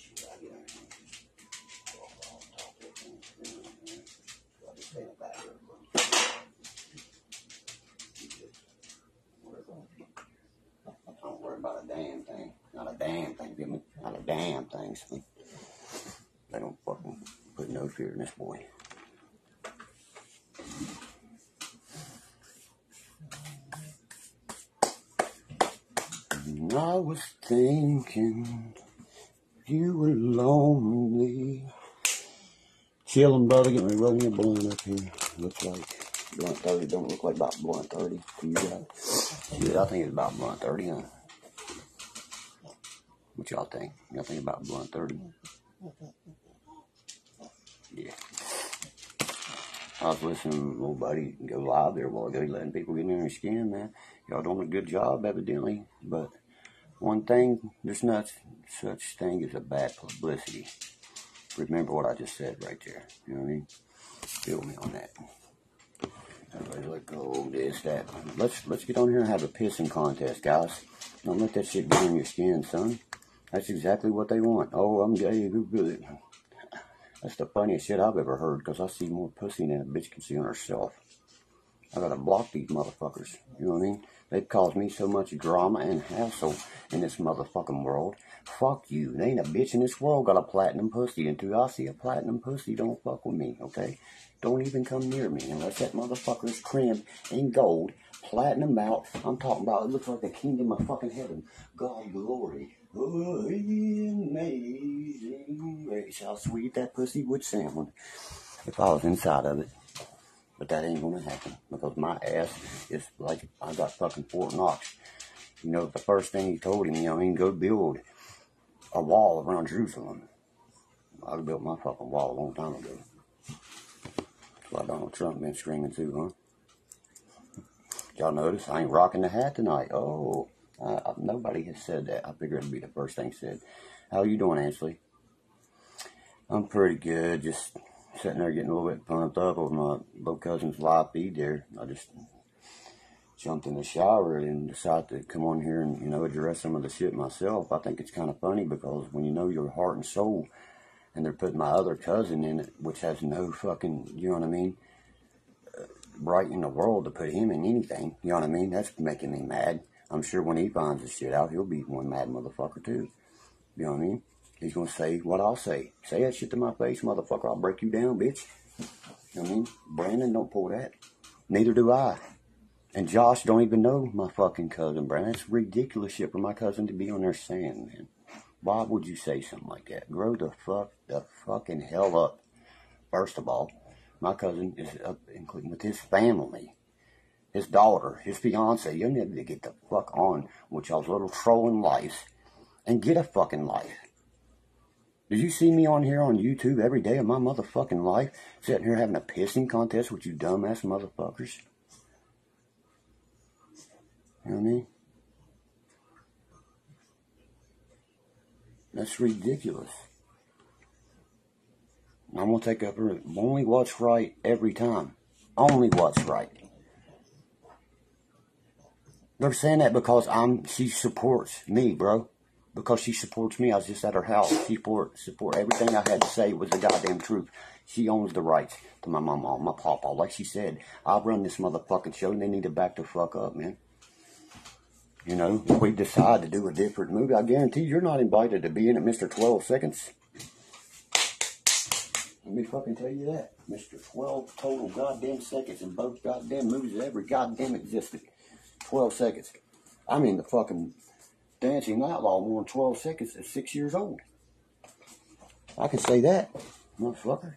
shit. I get on here. Talk to them. I just stay in the back of it. Don't worry about a damn thing. Not a damn thing, get me? Not a damn thing. So they don't fucking put no fear in this boy. And I was thinking you were lonely. Chillin', brother. Get me rolling your blunt up here. Looks like blunt 30. Don't look like about blunt 30 to you guys. Yeah, I think it's about blunt 30, huh? What y'all think? Y'all think about blunt 30? Yeah. I was listening to little buddy go live there a while ago. He's letting people get in their skin, man. Y'all doing a good job, evidently. But one thing, there's not such thing as a bad publicity. Remember what I just said right there. You know what I mean? Feel me on that. Everybody's like, oh, this, that. Let's get on here and have a pissing contest, guys. Don't let that shit get in your skin, son. That's exactly what they want. Oh, I'm gay. Good. That's the funniest shit I've ever heard, because I see more pussy than a bitch can see on herself. I gotta block these motherfuckers. You know what I mean? They've caused me so much drama and hassle in this motherfucking world. Fuck you. There ain't a bitch in this world got a platinum pussy. Until I see a platinum pussy, don't fuck with me, okay? Don't even come near me unless that motherfucker's trimmed in gold, platinum out. I'm talking about, it looks like the kingdom of fucking heaven. God glory. Oh, amazing grace. How sweet that pussy would sound if I was inside of it. But that ain't gonna happen, because my ass is like, I got fucking Fort Knox. You know, the first thing he told him, you know, he can go build a wall around Jerusalem. I built my fucking wall a long time ago. That's why Donald Trump been screaming too, huh? Y'all notice I ain't rocking the hat tonight. Oh, nobody has said that. I figured it'd be the first thing said. How you doing, Ashley? I'm pretty good. Just sitting there getting a little bit pumped up over my little cousin's live feed there. I just jumped in the shower and decided to come on here and, you know, address some of the shit myself. I think it's kind of funny, because when you know your heart and soul, and they're putting my other cousin in it, which has no fucking, you know what I mean, right in the world to put him in anything, you know what I mean? That's making me mad. I'm sure when he finds this shit out, he'll be one mad motherfucker too. You know what I mean? He's gonna say what I'll say. Say that shit to my face, motherfucker. I'll break you down, bitch. You know what I mean? Brandon, don't pull that. Neither do I. And Josh don't even know my fucking cousin, Brandon. It's ridiculous shit for my cousin to be on there saying, man. Why would you say something like that? Grow the fucking hell up. First of all, my cousin is up, including with his family, his daughter, his fiance. You need to get the fuck on with y'all's little trolling lives and get a fucking life. Did you see me on here on YouTube every day of my motherfucking life, sitting here having a pissing contest with you dumbass motherfuckers? You know what I mean? That's ridiculous. I'm going to take up her only what's right every time. Only what's right. They're saying that because she supports me, bro. Because she supports me. I was just at her house. She support everything I had to say was the goddamn truth. She owns the rights to my mama, my papa. Like she said, I run this motherfucking show, and they need to back the fuck up, man. You know, if we decide to do a different movie, I guarantee you're not invited to be in it, Mr. 12 Seconds. Let me fucking tell you that. Mr. 12 total goddamn seconds in both goddamn movies that ever goddamn existed. 12 seconds. I mean, the fucking Dancing Outlaw more than 12 seconds at 6 years old. I can say that, motherfucker.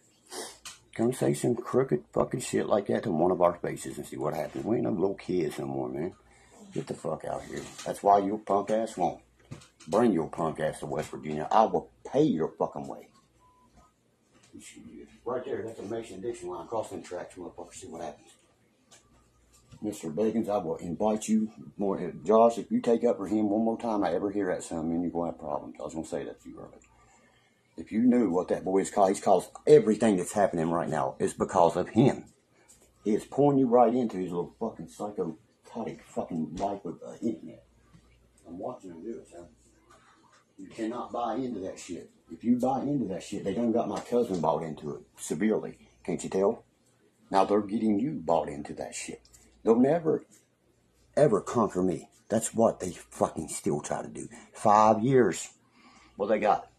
Come say some crooked fucking shit like that to one of our faces and see what happens. We ain't no little kids no more, man. Get the fuck out of here. That's why your punk ass won't. Bring your punk ass to West Virginia. I will pay your fucking way. Right there, that's a Mason Dixon line. Cross them tracks, motherfucker. See what happens. Mr. Beggins, I will invite you more. Josh, if you take up for him one more time, I ever hear that son, man, you're going to have problems. I was going to say that to you earlier. If you knew what that boy is called, he's caused everything that's happening right now is because of him. He is pulling you right into his little fucking psychotic fucking life of internet. I'm watching him do it, son. You cannot buy into that shit. If you buy into that shit, they done got my cousin bought into it severely. Can't you tell? Now they're getting you bought into that shit. They'll never, ever conquer me. That's what they fucking still try to do. 5 years. Well, they got.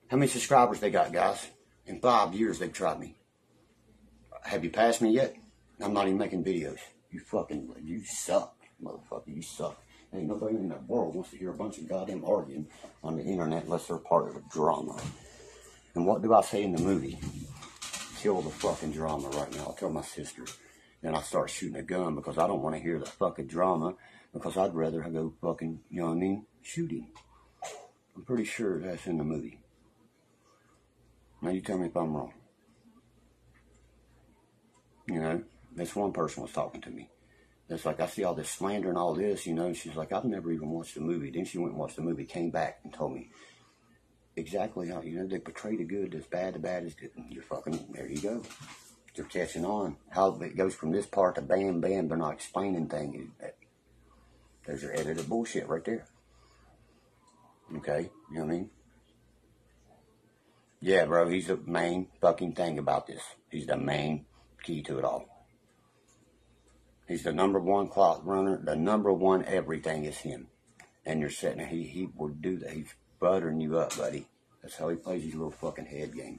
How many subscribers they got, guys? In 5 years, they've tried me. Have you passed me yet? I'm not even making videos. You suck, motherfucker. You suck. Ain't nobody in the world wants to hear a bunch of goddamn arguing on the internet unless they're part of a drama. And what do I say in the movie? Kill the fucking drama right now. I'll tell my sister. Then I start shooting a gun because I don't want to hear the fucking drama, because I'd rather go fucking, you know what I mean, shooting. I'm pretty sure that's in the movie. Now you tell me if I'm wrong. You know, this one person was talking to me. It's like, I see all this slander and all this, you know, and she's like, I've never even watched the movie. Then she went and watched the movie, came back and told me exactly how, you know, they portray the good as bad, the bad is good. And you're fucking, there you go. They're catching on. How it goes from this part to bam, bam, they're not explaining things. There's your edited bullshit right there. Okay, you know what I mean? Yeah, bro, he's the main fucking thing about this. He's the main key to it all. He's the number one clock runner. The number one everything is him. And you're sitting there, he would do that. He's buttering you up, buddy. That's how he plays his little fucking head game.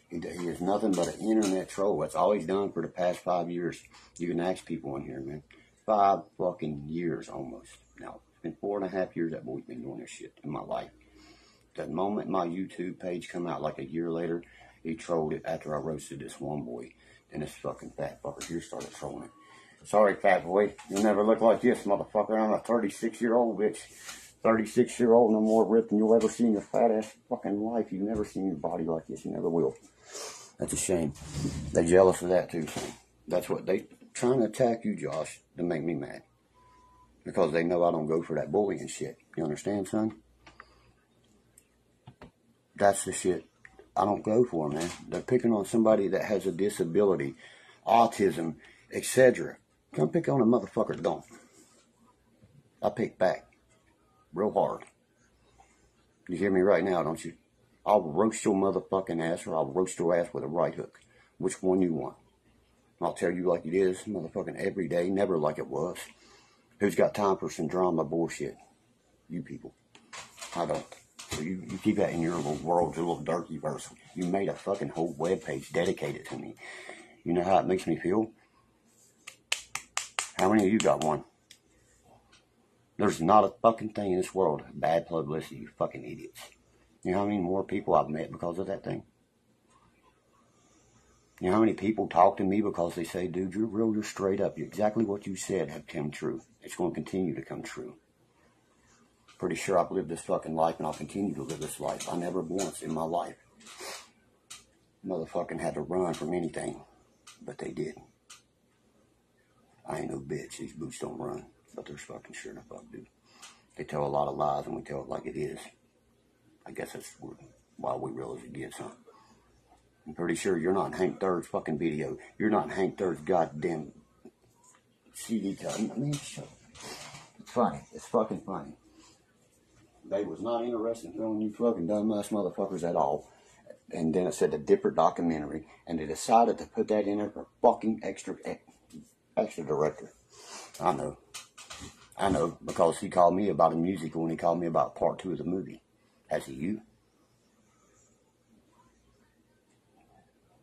He is nothing but an internet troll. That's all he's done for the past 5 years. You can ask people in here, man. 5 fucking years almost. Now, it's been 4.5 years that boy's been doing this shit in my life. The moment my YouTube page come out, like a year later, he trolled it after I roasted this one boy. Then this fucking fat fucker here started trolling it. Sorry, fat boy. You'll never look like this, motherfucker. I'm a 36-year-old bitch. 36-year-old, no more ripped than you'll ever see in your fat-ass fucking life. You've never seen your body like this. You never will. That's a shame. They're jealous of that, too, son. That's what they trying to attack you, Josh, to make me mad. Because they know I don't go for that bullying shit. You understand, son? That's the shit I don't go for, man. They're picking on somebody that has a disability, autism, etc. Come pick on a motherfucker that don't. I pick back real hard. You hear me right now, don't you? I'll roast your motherfucking ass, or I'll roast your ass with a right hook. Which one you want? I'll tell you like it is, motherfucking every day, never like it was. Who's got time for some drama bullshit? You people. I don't. So you keep that in your little world, your little Derkie verse. You made a fucking whole webpage dedicated to me. You know how it makes me feel? How many of you got one? There's not a fucking thing in this world. Bad publicity, you fucking idiots. You know how many more people I've met because of that thing? You know how many people talk to me because they say, dude, you're real, you're straight up. Exactly what you said have come true. It's going to continue to come true. Pretty sure I've lived this fucking life and I'll continue to live this life. I never once in my life motherfucking had to run from anything. But they did. I ain't no bitch. These boots don't run. But they're fucking sure the fuck do. They tell a lot of lies and we tell it like it is. I guess that's why we real as it gets, huh? I'm pretty sure you're not in Hank Third's fucking video. You're not in Hank Third's goddamn CD cut. I mean, it's funny. It's fucking funny. They was not interested in filming you fucking dumbass motherfuckers at all. And then it said a different documentary. And they decided to put that in there for fucking extra director. I know, because he called me about a musical and he called me about part 2 of the movie. Has he you?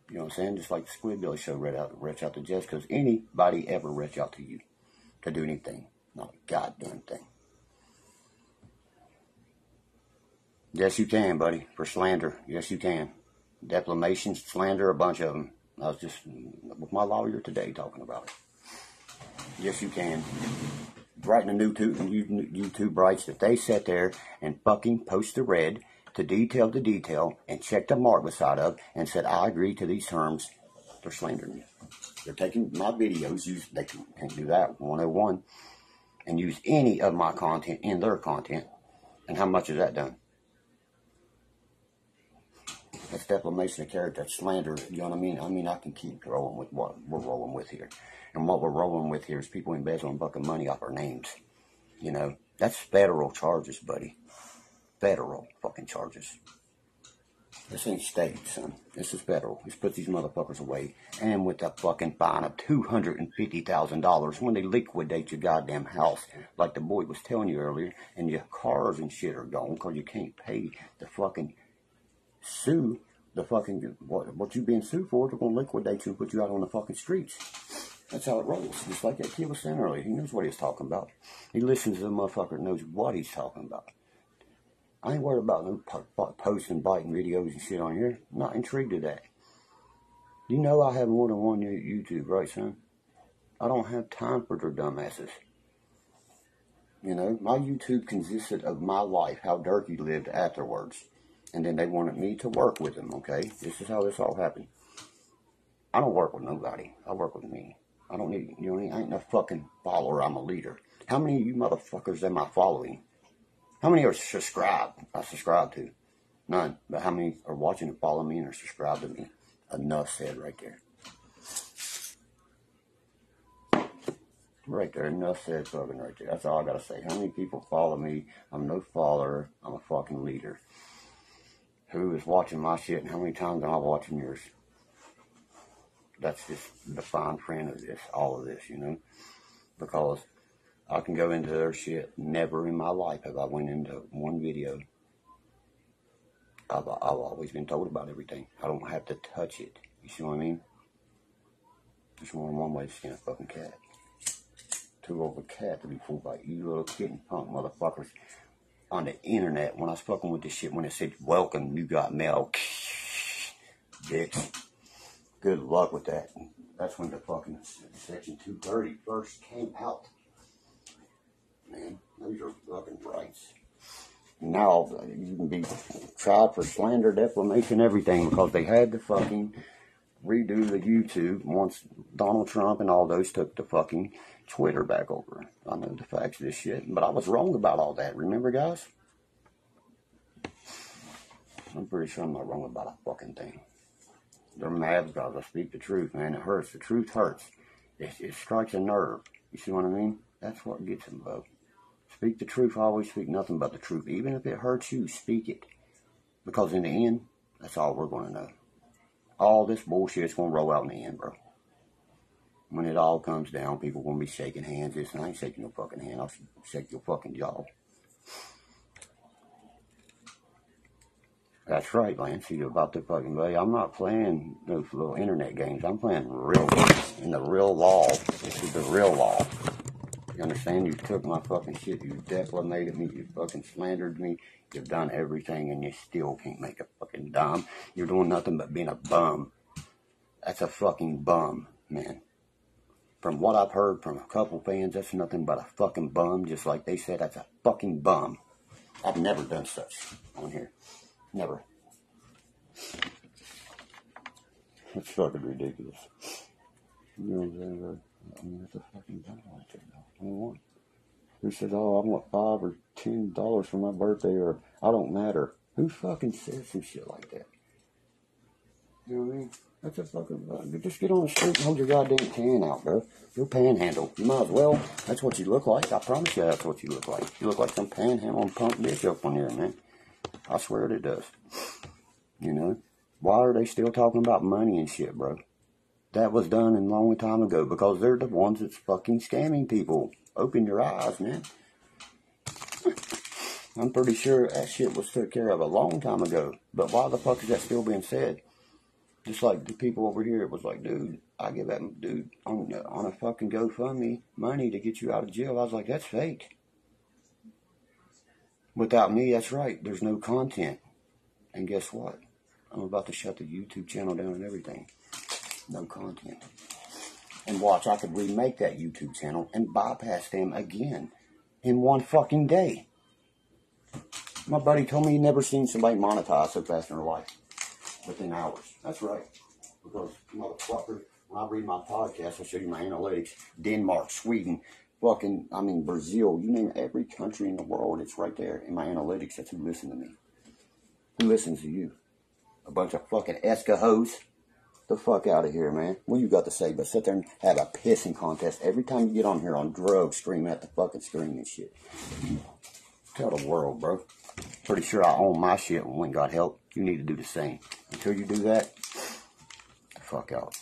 You know what I'm saying? Just like the Squid Billy show reach out to Jess, because anybody ever reach out to you to do anything. Not a goddamn thing. Yes, you can, buddy, for slander. Yes, you can. Defamation, slander, a bunch of them. I was just with my lawyer today talking about it. Yes, you can. Writing a new YouTube writes that they sat there and fucking post the red to detail the detail and check the mark beside of and said, I agree to these terms. They're slandering me. They're taking my videos, they can't do that, 101, and use any of my content in their content. And how much has that done? That's defamation of character, that's slander, you know what I mean? I mean, I can keep rolling with what we're rolling with here. And what we're rolling with here is people embezzling bucket money off our names. You know, that's federal charges, buddy. federal fucking charges. This ain't state, son. This is federal. Just put these motherfuckers away. And with a fucking fine of $250,000 when they liquidate your goddamn house, like the boy was telling you earlier, and your cars and shit are gone because you can't pay the fucking sue, the fucking, what you being sued for, they're going to liquidate you and put you out on the fucking streets. That's how it rolls. Just like that kid was saying earlier. He knows what he's talking about. He listens to the motherfucker that knows what he's talking about. I ain't worried about no posting, biting videos and shit on here. I'm not intrigued to that. You know I have more than one YouTube, right, son? I don't have time for their dumbasses. You know, my YouTube consisted of my life, how Derkie lived afterwards. And then they wanted me to work with them, okay? This is how this all happened. I don't work with nobody. I work with me. I don't need, you know, I ain't no fucking follower. I'm a leader. How many of you motherfuckers am I following? How many are subscribed? I subscribe to. None. But how many are watching and follow me and are subscribed to me? Enough said right there. Right there. Enough said fucking right there. That's all I gotta say. How many people follow me? I'm no follower. I'm a fucking leader. Who is watching my shit and how many times am I watching yours? That's just the fine print of this. All of this, you know? Because I can go into their shit. Never in my life have I went into one video. I've always been told about everything. I don't have to touch it. You see what I mean? There's more than one way to skin a fucking cat. Too old a cat to be fooled by you little kitten punk motherfuckers on the internet. When I was fucking with this shit, when it said, welcome, you got mail. Bitch. Good luck with that. That's when the fucking Section 230 first came out. Man, those are fucking rights. Now, you can be tried for slander, defamation, everything, because they had to fucking redo the YouTube once Donald Trump and all those took the fucking Twitter back over. I know the facts of this shit, but I was wrong about all that. Remember, guys? I'm pretty sure I'm not wrong about a fucking thing. They're mad because I speak the truth, man. It hurts. The truth hurts. It strikes a nerve. You see what I mean? That's what gets them, bro. Speak the truth. I always speak nothing but the truth. Even if it hurts you, speak it. Because in the end, that's all we're going to know. All this bullshit's going to roll out in the end, bro. When it all comes down, people going to be shaking hands. I ain't shaking your fucking hand. I'll shake your fucking jaw. That's right, Lance. You're about to fucking play. I'm not playing those little internet games. I'm playing real games. In the real law. This is the real law. You understand? You took my fucking shit. You defamated me. You fucking slandered me. You've done everything and you still can't make a fucking dime. You're doing nothing but being a bum. That's a fucking bum, man. From what I've heard from a couple fans, that's nothing but a fucking bum. Just like they said, that's a fucking bum. I've never done such on here. Never. It's fucking ridiculous. You know what I'm saying? I mean, it's a fucking bum right there. 21. Who says, oh, I want $5 or $10 for my birthday, or I don't matter? Who fucking says some shit like that? You know what I mean? That's a fucking, just get on the street and hold your goddamn can out, bro. You'll panhandle. You might as well. That's what you look like. I promise you that's what you look like. You look like some panhandling punk bitch up on here, man. I swear it does. You know? Why are they still talking about money and shit, bro? That was done a long time ago because they're the ones that's fucking scamming people. Open your eyes, man. I'm pretty sure that shit was took care of a long time ago. But why the fuck is that still being said? Just like the people over here, it was like, dude, I give that dude on a fucking GoFundMe money to get you out of jail. I was like, that's fake. Without me, that's right. There's no content. And guess what? I'm about to shut the YouTube channel down and everything. No content. And watch, I could remake that YouTube channel and bypass them again in one fucking day. My buddy told me he never seen somebody monetize so fast in their life. Within hours. That's right. Because, motherfucker, when I read my podcast, I'll show you my analytics. Denmark, Sweden, fucking, Brazil. You name every country in the world, it's right there in my analytics. That's who listens to me. Who listens to you? A bunch of fucking escahos. The fuck out of here, man. What you got to say but sit there and have a pissing contest every time you get on here on drugs, screaming at the fucking screen and shit. Tell the world, bro. Pretty sure I own my shit and when got help. You need to do the same. Until you do that, the fuck out.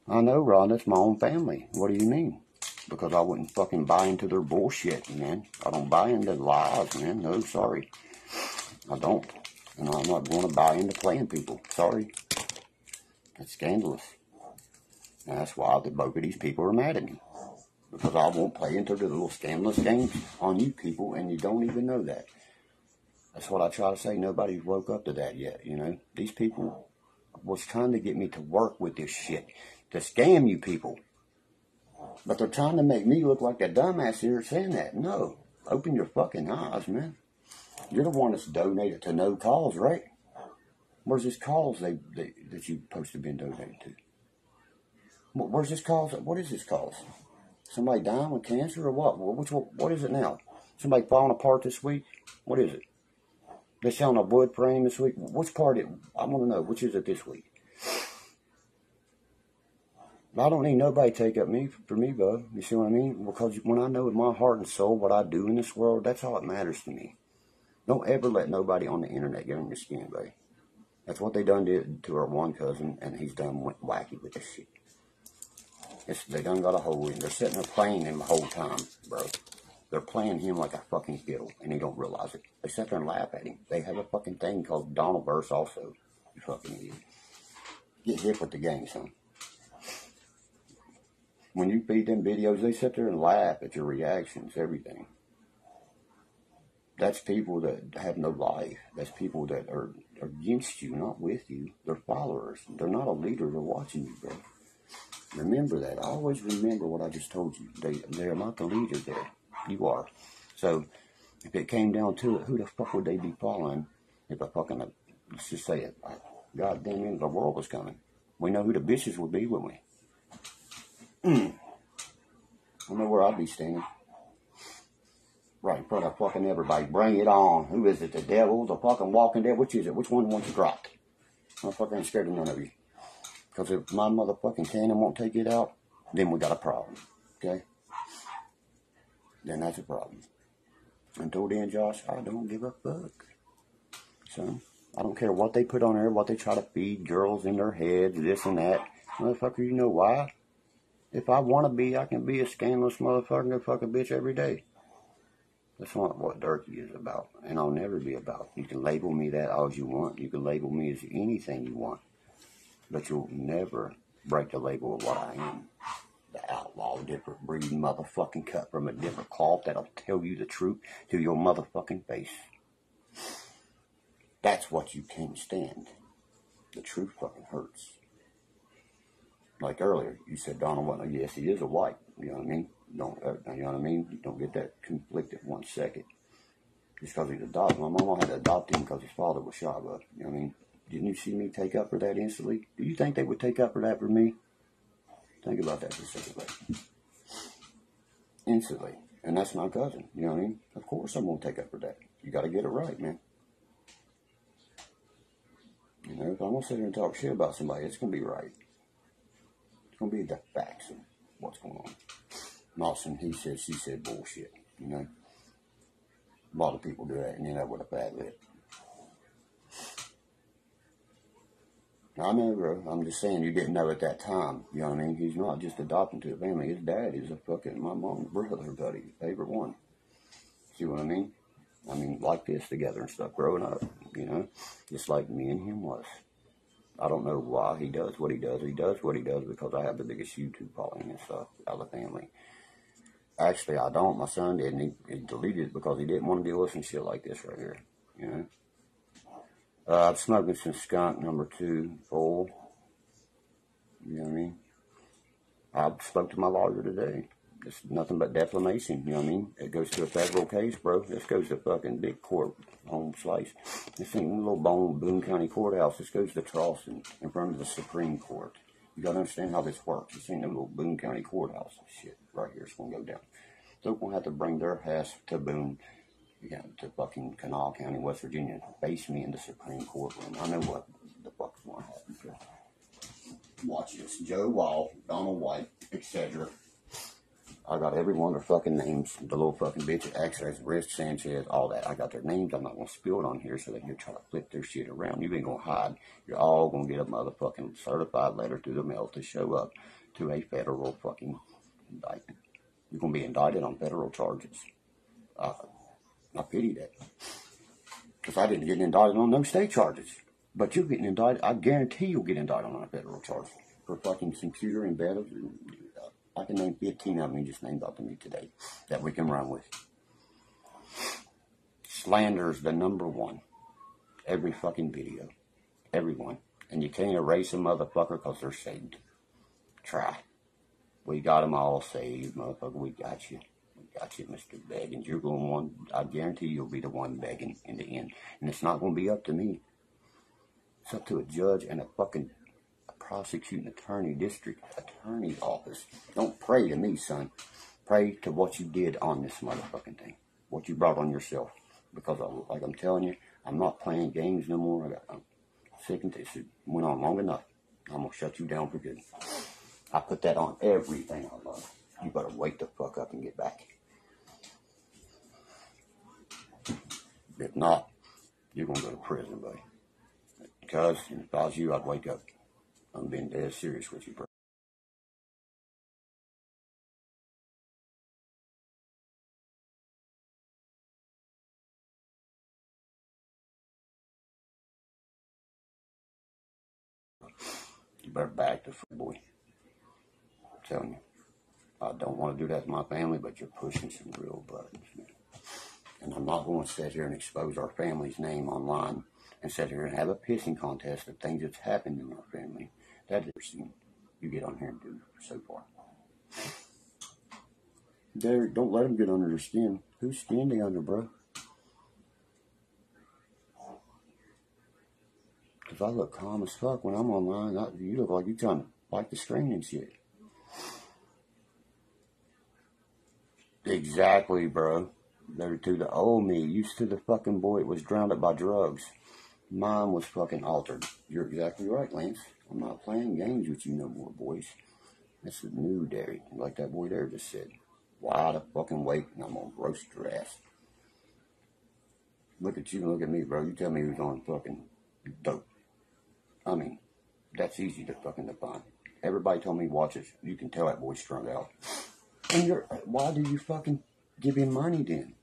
I know, Ron, that's my own family. What do you mean? Because I wouldn't fucking buy into their bullshit, man. I don't buy into lies, man. No, sorry. I don't. And I'm not going to buy into playing people. Sorry. That's scandalous. And that's why both of these people are mad at me. Because I won't play into the little scandalous games on you people, and you don't even know that. That's what I try to say. Nobody's woke up to that yet, you know. These people was trying to get me to work with this shit. To scam you people. But they're trying to make me look like that dumbass here saying that. No. Open your fucking eyes, man. You're the one that's donated to no cause, right? Where's this cause that you're supposed to have been donated to? Where's this cause? What is this cause? Somebody dying with cancer or what? What is it now? Somebody falling apart this week? What is it? They're selling a wood frame this week? Which part? I want to know. Which is it this week? I don't need nobody to take up for me, bud. You see what I mean? Because when I know in my heart and soul what I do in this world, that's all that matters to me. Don't ever let nobody on the internet get on your skin, buddy. That's what they done to our one cousin, and he's done went wacky with this shit. They done got a hold of him. They're sitting there playing him the whole time, bro. They're playing him like a fucking fiddle, and he don't realize it. They sit there and laugh at him. They have a fucking thing called Donaldverse also. You fucking idiot. Get hip with the game, son. When you feed them videos, they sit there and laugh at your reactions, everything. That's people that have no life. That's people that are against you, not with you. They're followers. They're not a leader. They're watching you, bro. Remember that. Always remember what I just told you. They're not the leader there. You are. So, if it came down to it, who the fuck would they be following if a fucking, let's just say it, goddamn end of the world was coming? We know who the bitches would be, wouldn't we? I know where I'd be standing. Right in front of fucking everybody. Bring it on. Who is it? The devil? The fucking walking dead? Which is it? Which one wants you dropped? I'm fucking scared of none of you. Because if my motherfucking cannon won't take it out, then we got a problem. Okay? Then that's a problem. Until then, Josh, I don't give a fuck. So, I don't care what they put on there, what they try to feed girls in their heads, this and that. Motherfucker, you know why? If I want to be, I can be a scandalous motherfucker and fuck a bitch every day. That's not what Derkie is about. And I'll never be about. You can label me that all you want. You can label me as anything you want. But you'll never break the label of what I am. The outlaw, different breed, motherfucking cut from a different cloth that'll tell you the truth to your motherfucking face. That's what you can't stand. The truth fucking hurts. Like earlier, you said Donald wasn't. Yes, he is a white. You know what I mean? You know what I mean? You don't get that conflicted 1 second. Just because he's adopted. My mama had to adopt him because his father was shot up. You know what I mean? Didn't you see me take up for that instantly? Do you think they would take up for that for me? Think about that for a second. Instantly. And that's my cousin. You know what I mean? Of course I'm going to take up for that. You got to get it right, man. You know, if I'm going to sit here and talk shit about somebody, it's going to be right. It's going to be the facts of what's going on. Not some he said, she said bullshit. You know? A lot of people do that and end up with a bad lip. I know, bro. I'm just saying you didn't know at that time. You know what I mean? He's not just adopted to the family. His dad is a fucking, my mom's brother, buddy. Favorite one. See what I mean? I mean, like this together and stuff growing up, you know? Just like me and him was. I don't know why he does what he does. He does what he does because I have the biggest YouTube following and stuff out of the family. Actually, I don't. My son did, and he deleted it because he didn't want to deal with some shit like this right here, you know? I'm smoking some skunk number 2 full. You know what I mean? I spoke to my lawyer today. It's nothing but defamation, you know what I mean? It goes to a federal case, bro. This goes to fucking big court, home slice. This ain't a little Boone County courthouse. This goes to Charleston in front of the Supreme Court. You gotta understand how this works. This ain't no little Boone County courthouse shit right here. It's gonna go down. They're gonna have to bring their ass to Boone. Yeah, to fucking Kanawha County, West Virginia, and face me in the Supreme Court room. I know what the fuck is going to happen here. Watch this. Joe Wall, Donald White, etc. I got every one of their fucking names. The little fucking bitch, Access, Rich, Sanchez, all that. I got their names. I'm not going to spill it on here so that you're trying to flip their shit around. You ain't going to hide. You're all going to get a motherfucking certified letter through the mail to show up to a federal fucking indictment. You're going to be indicted on federal charges. I pity that. Because I didn't get indicted on no state charges. But you're getting indicted. I guarantee you'll get indicted on a federal charge for fucking computer embedded. I can name 15 of them you just named up to me today that we can run with. Slander is the number one. Every fucking video. Everyone. And you can't erase a motherfucker because they're saved. Try. We got them all saved, motherfucker. We got you. We got you, Mr. Beggins. You're going one. I guarantee you'll be the one begging in the end. And it's not going to be up to me. It's up to a judge and a fucking prosecuting attorney, district attorney's office. Don't pray to me, son. Pray to what you did on this motherfucking thing. What you brought on yourself. Because, like I'm telling you, I'm not playing games no more. I'm sick and this went on long enough. I'm going to shut you down for good. I put that on everything I love. You better wake the fuck up and get back. If not, you're going to go to prison, buddy. Because if I was you, I'd wake up. I'm being dead serious with you, bro. You better back the foot, boy. I'm telling you. I don't want to do that to my family, but you're pushing some real buttons, man. And I'm not going to sit here and expose our family's name online and sit here and have a pissing contest of things that's happened in our family. That's everything you get on here and do so far. Don't let them get under your skin. Whose skin they under, bro? Because I look calm as fuck when I'm online. You look like you're trying to bite the string and shit. Exactly, bro. They're to the old me. Used to the fucking boy that was drowned up by drugs. Mine was fucking altered. You're exactly right, Lance. I'm not playing games with you no more, boys. That's the new Derek. Like that boy there just said. Wide a fucking awake and I'm gonna roast your ass. Look at you and look at me, bro. You tell me who's on fucking dope. I mean, that's easy to fucking define. Everybody told me watch it. You can tell that boy's strung out. And why do you fucking give him money then?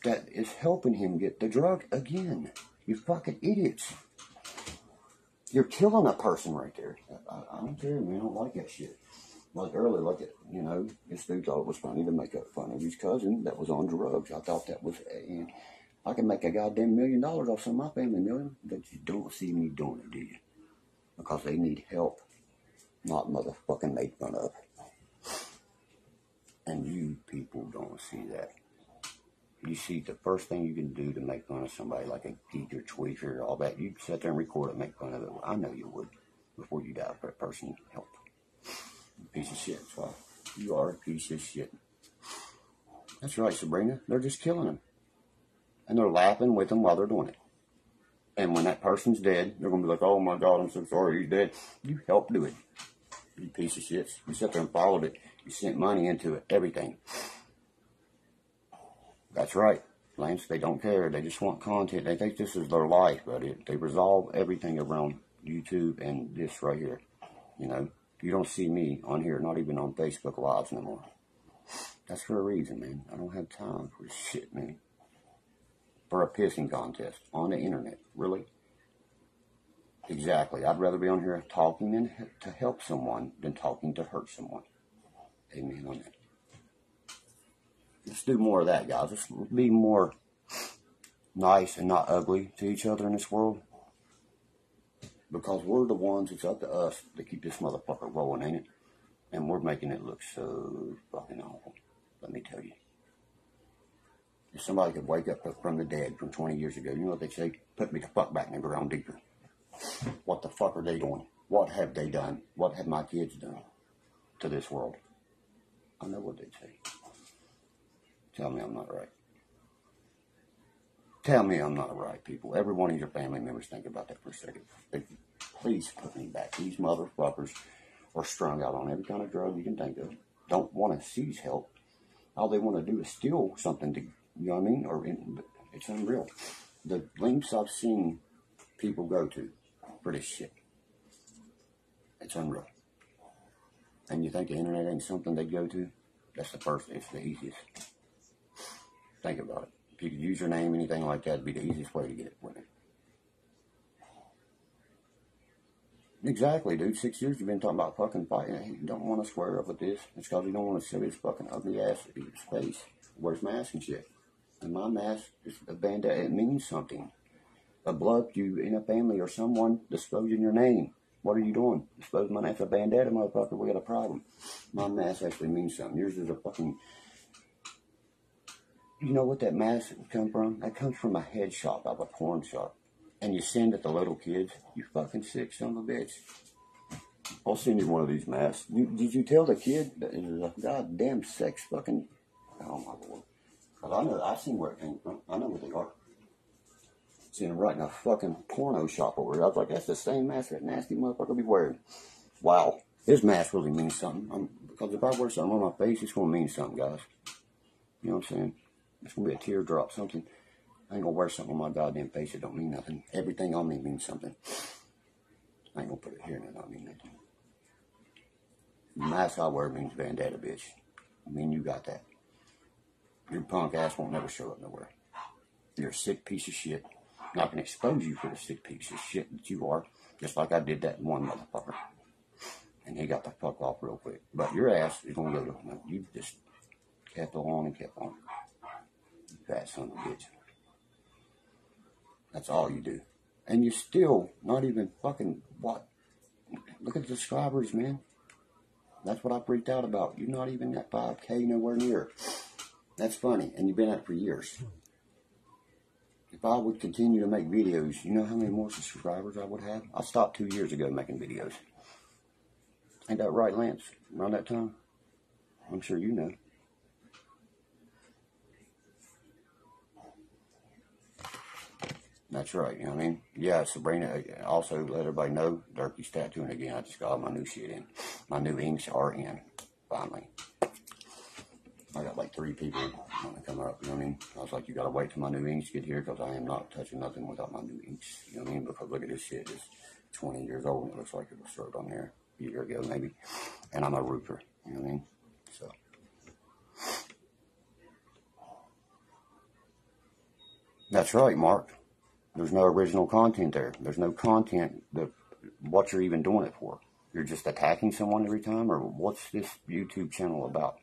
That is helping him get the drug again. You fucking idiots. You're killing a person right there. I don't care, man. I don't like that shit. Like earlier, this dude thought it was funny to make fun of his cousin that was on drugs. I thought that was, I can make a goddamn $1 million off some of my family million, but you don't see me doing it, do you? Because they need help, not motherfucking made fun of. And you people don't see that. You see, the first thing you can do to make fun of somebody like a geeker, tweaker, all that, you sit there and record it and make fun of it. I know you would before you die for that person help. Piece of shit. That's why you are a piece of shit. That's right, Sabrina. They're just killing them. And they're laughing with them while they're doing it. And when that person's dead, they're going to be like, oh my God, I'm so sorry he's dead. You helped do it. You piece of shit. You sat there and followed it. You sent money into it. Everything. That's right, Lance. They don't care. They just want content. They think this is their life, but they resolve everything around YouTube and this right here. You don't see me on here, not even on Facebook Lives no more. That's for a reason, man. I don't have time for this shit, man. For a pissing contest on the internet, really? Exactly. I'd rather be on here talking to help someone than talking to hurt someone. Amen on that. Let's do more of that, guys. Let's be more nice and not ugly to each other in this world. Because we're the ones, it's up to us to keep this motherfucker rolling, ain't it? And we're making it look so fucking awful. Let me tell you. If somebody could wake up from the dead from 20 years ago, you know what they say? Put me the fuck back in the ground deeper. What the fuck are they doing? What have they done? What have my kids done to this world? I know what they'd say. Tell me I'm not right. Tell me I'm not right, people. Every one of your family members, think about that for a second. Please put me back. These motherfuckers are strung out on every kind of drug you can think of. don't want to seize help. All they want to do is steal something to, you know what I mean? It's unreal. The lengths I've seen people go to for this shit. It's unreal. And you think the internet ain't something they go to? That's the first, it's the easiest. Think about it. If you could use your name, anything like that, it'd be the easiest way to get it with it. Exactly, dude. 6 years you've been talking about fucking fighting. He don't want to square up with this. It's because he don't want to show his fucking ugly ass in his face. Wears mask and shit. And my mask is a bandana. It means something. A blood you in a family or someone disposing your name. What are you doing? Dispose my name. That's a bandana, motherfucker. We got a problem. My mask actually means something. Yours is a fucking... You know what that mask comes from? That comes from a head shop, of a porn shop. And you send it to little kids, you fucking sick son of a bitch. I'll send you one of these masks. Did you tell the kid that it was a goddamn sex fucking... Oh my lord. Because I seen where it came from. I know what they are. Seen them right in a fucking porno shop over here. I was like, that's the same mask that nasty motherfucker be wearing. Wow. His mask really means something. Because if I wear something on my face, it's going to mean something, guys. You know what I'm saying? It's going to be a teardrop, something. I ain't gonna wear something on my goddamn face that don't mean nothing. Everything on me means something. I ain't gonna put it here and it don't mean nothing. The mask I wear means bandana, bitch. I mean, you got that. Your punk ass won't never show up nowhere. You're a sick piece of shit. And I can expose you for the sick piece of shit that you are. Just like I did that one motherfucker. And he got the fuck off real quick. But your ass is gonna go to, you just kept on and kept on. You fat son of a bitch. That's all you do. And you still not even fucking what? Look at the subscribers, man. That's what I freaked out about. You're not even at 5K nowhere near. That's funny. And you've been at it for years. If I would continue to make videos, you know how many more subscribers I would have? I stopped 2 years ago making videos. Ain't that right, Lance? Around that time? I'm sure you know. That's right, you know what I mean? Yeah, Sabrina, also let everybody know, Derkie's tattooing again. I just got all my new shit in. My new inks are in, finally. I got like 3 people want to come up, you know what I mean? I was like, you gotta wait till my new inks get here, because I am not touching nothing without my new inks, you know what I mean? Because look at this shit, it's 20 years old, and it looks like it was started on there a year ago, maybe. And I'm a roofer, you know what I mean? So. That's right, Mark. There's no original content there. There's no content that what you're even doing it for. You're just attacking someone every time, or what's this YouTube channel about?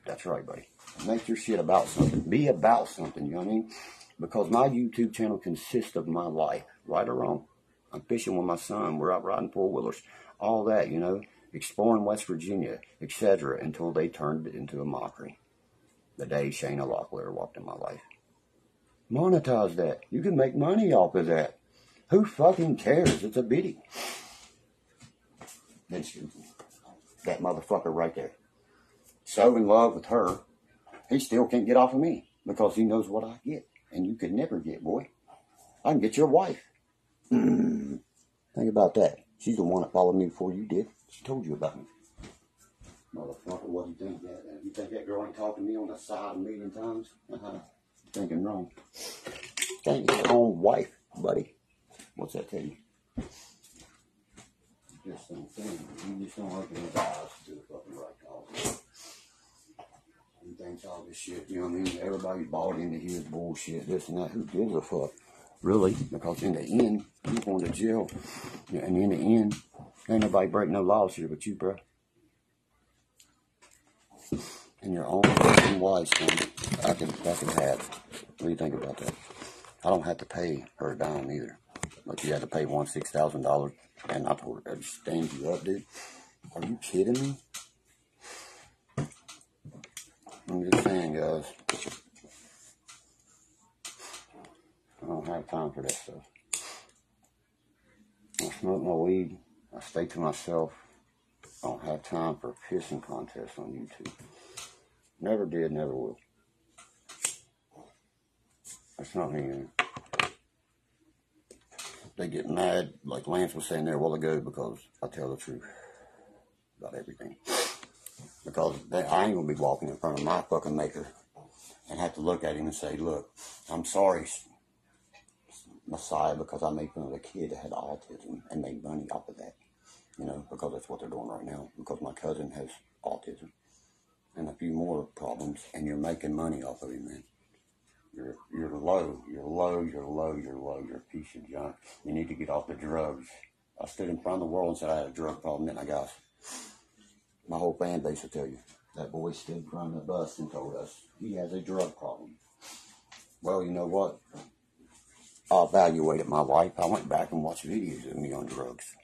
That's right, buddy. Make your shit about something. Be about something, you know what I mean? Because my YouTube channel consists of my life, right or wrong. I'm fishing with my son. We're out riding 4-wheelers. All that, you know, exploring West Virginia, etc., until they turned it into a mockery. The day Shayna Locklear walked in my life. Monetize that. You can make money off of that. Who fucking cares? It's a biddy. That motherfucker right there. So in love with her, he still can't get off of me because he knows what I get. And you could never get, boy. I can get your wife. Think about that. She's the one that followed me before you did. She told you about me. Motherfucker, what do you think? You think that girl ain't talking to me on the side a million times? Thinking wrong. Think your own wife, buddy. What's that tell you? Just don't think. You just don't open his eyes to the fucking right cause. He thinks all this shit, you know what I mean? Everybody bought into his bullshit, this and that. Who gives a fuck? Really? Because in the end, you're going to jail. And in the end, ain't nobody break no laws here but you, bro. And your own fucking wife, son. I can have. What do you think about that? I don't have to pay her a dime either. But you had to pay $6,000. And I told her, I'd stand you up, dude. Are you kidding me? I'm just saying, guys. I don't have time for that stuff. I smoke my weed. I stay to myself. I don't have time for a pissing contest on YouTube. Never did, never will. That's not me. They get mad, like Lance was saying there a while ago, because I tell the truth about everything. Because I ain't gonna be walking in front of my fucking maker and have to look at him and say, look, I'm sorry, Messiah, because I made fun of a kid that had autism and made money off of that. You know, because that's what they're doing right now. Because my cousin has autism and a few more problems, and you're making money off of him, man. You're low. You're low. You're low. You're low. You're a piece of junk. You need to get off the drugs. I stood in front of the world and said I had a drug problem, didn't I, guys? My whole fan base will tell you. That boy stood in front of the bus and told us he has a drug problem. Well, you know what? I evaluated my life. I went back and watched videos of me on drugs.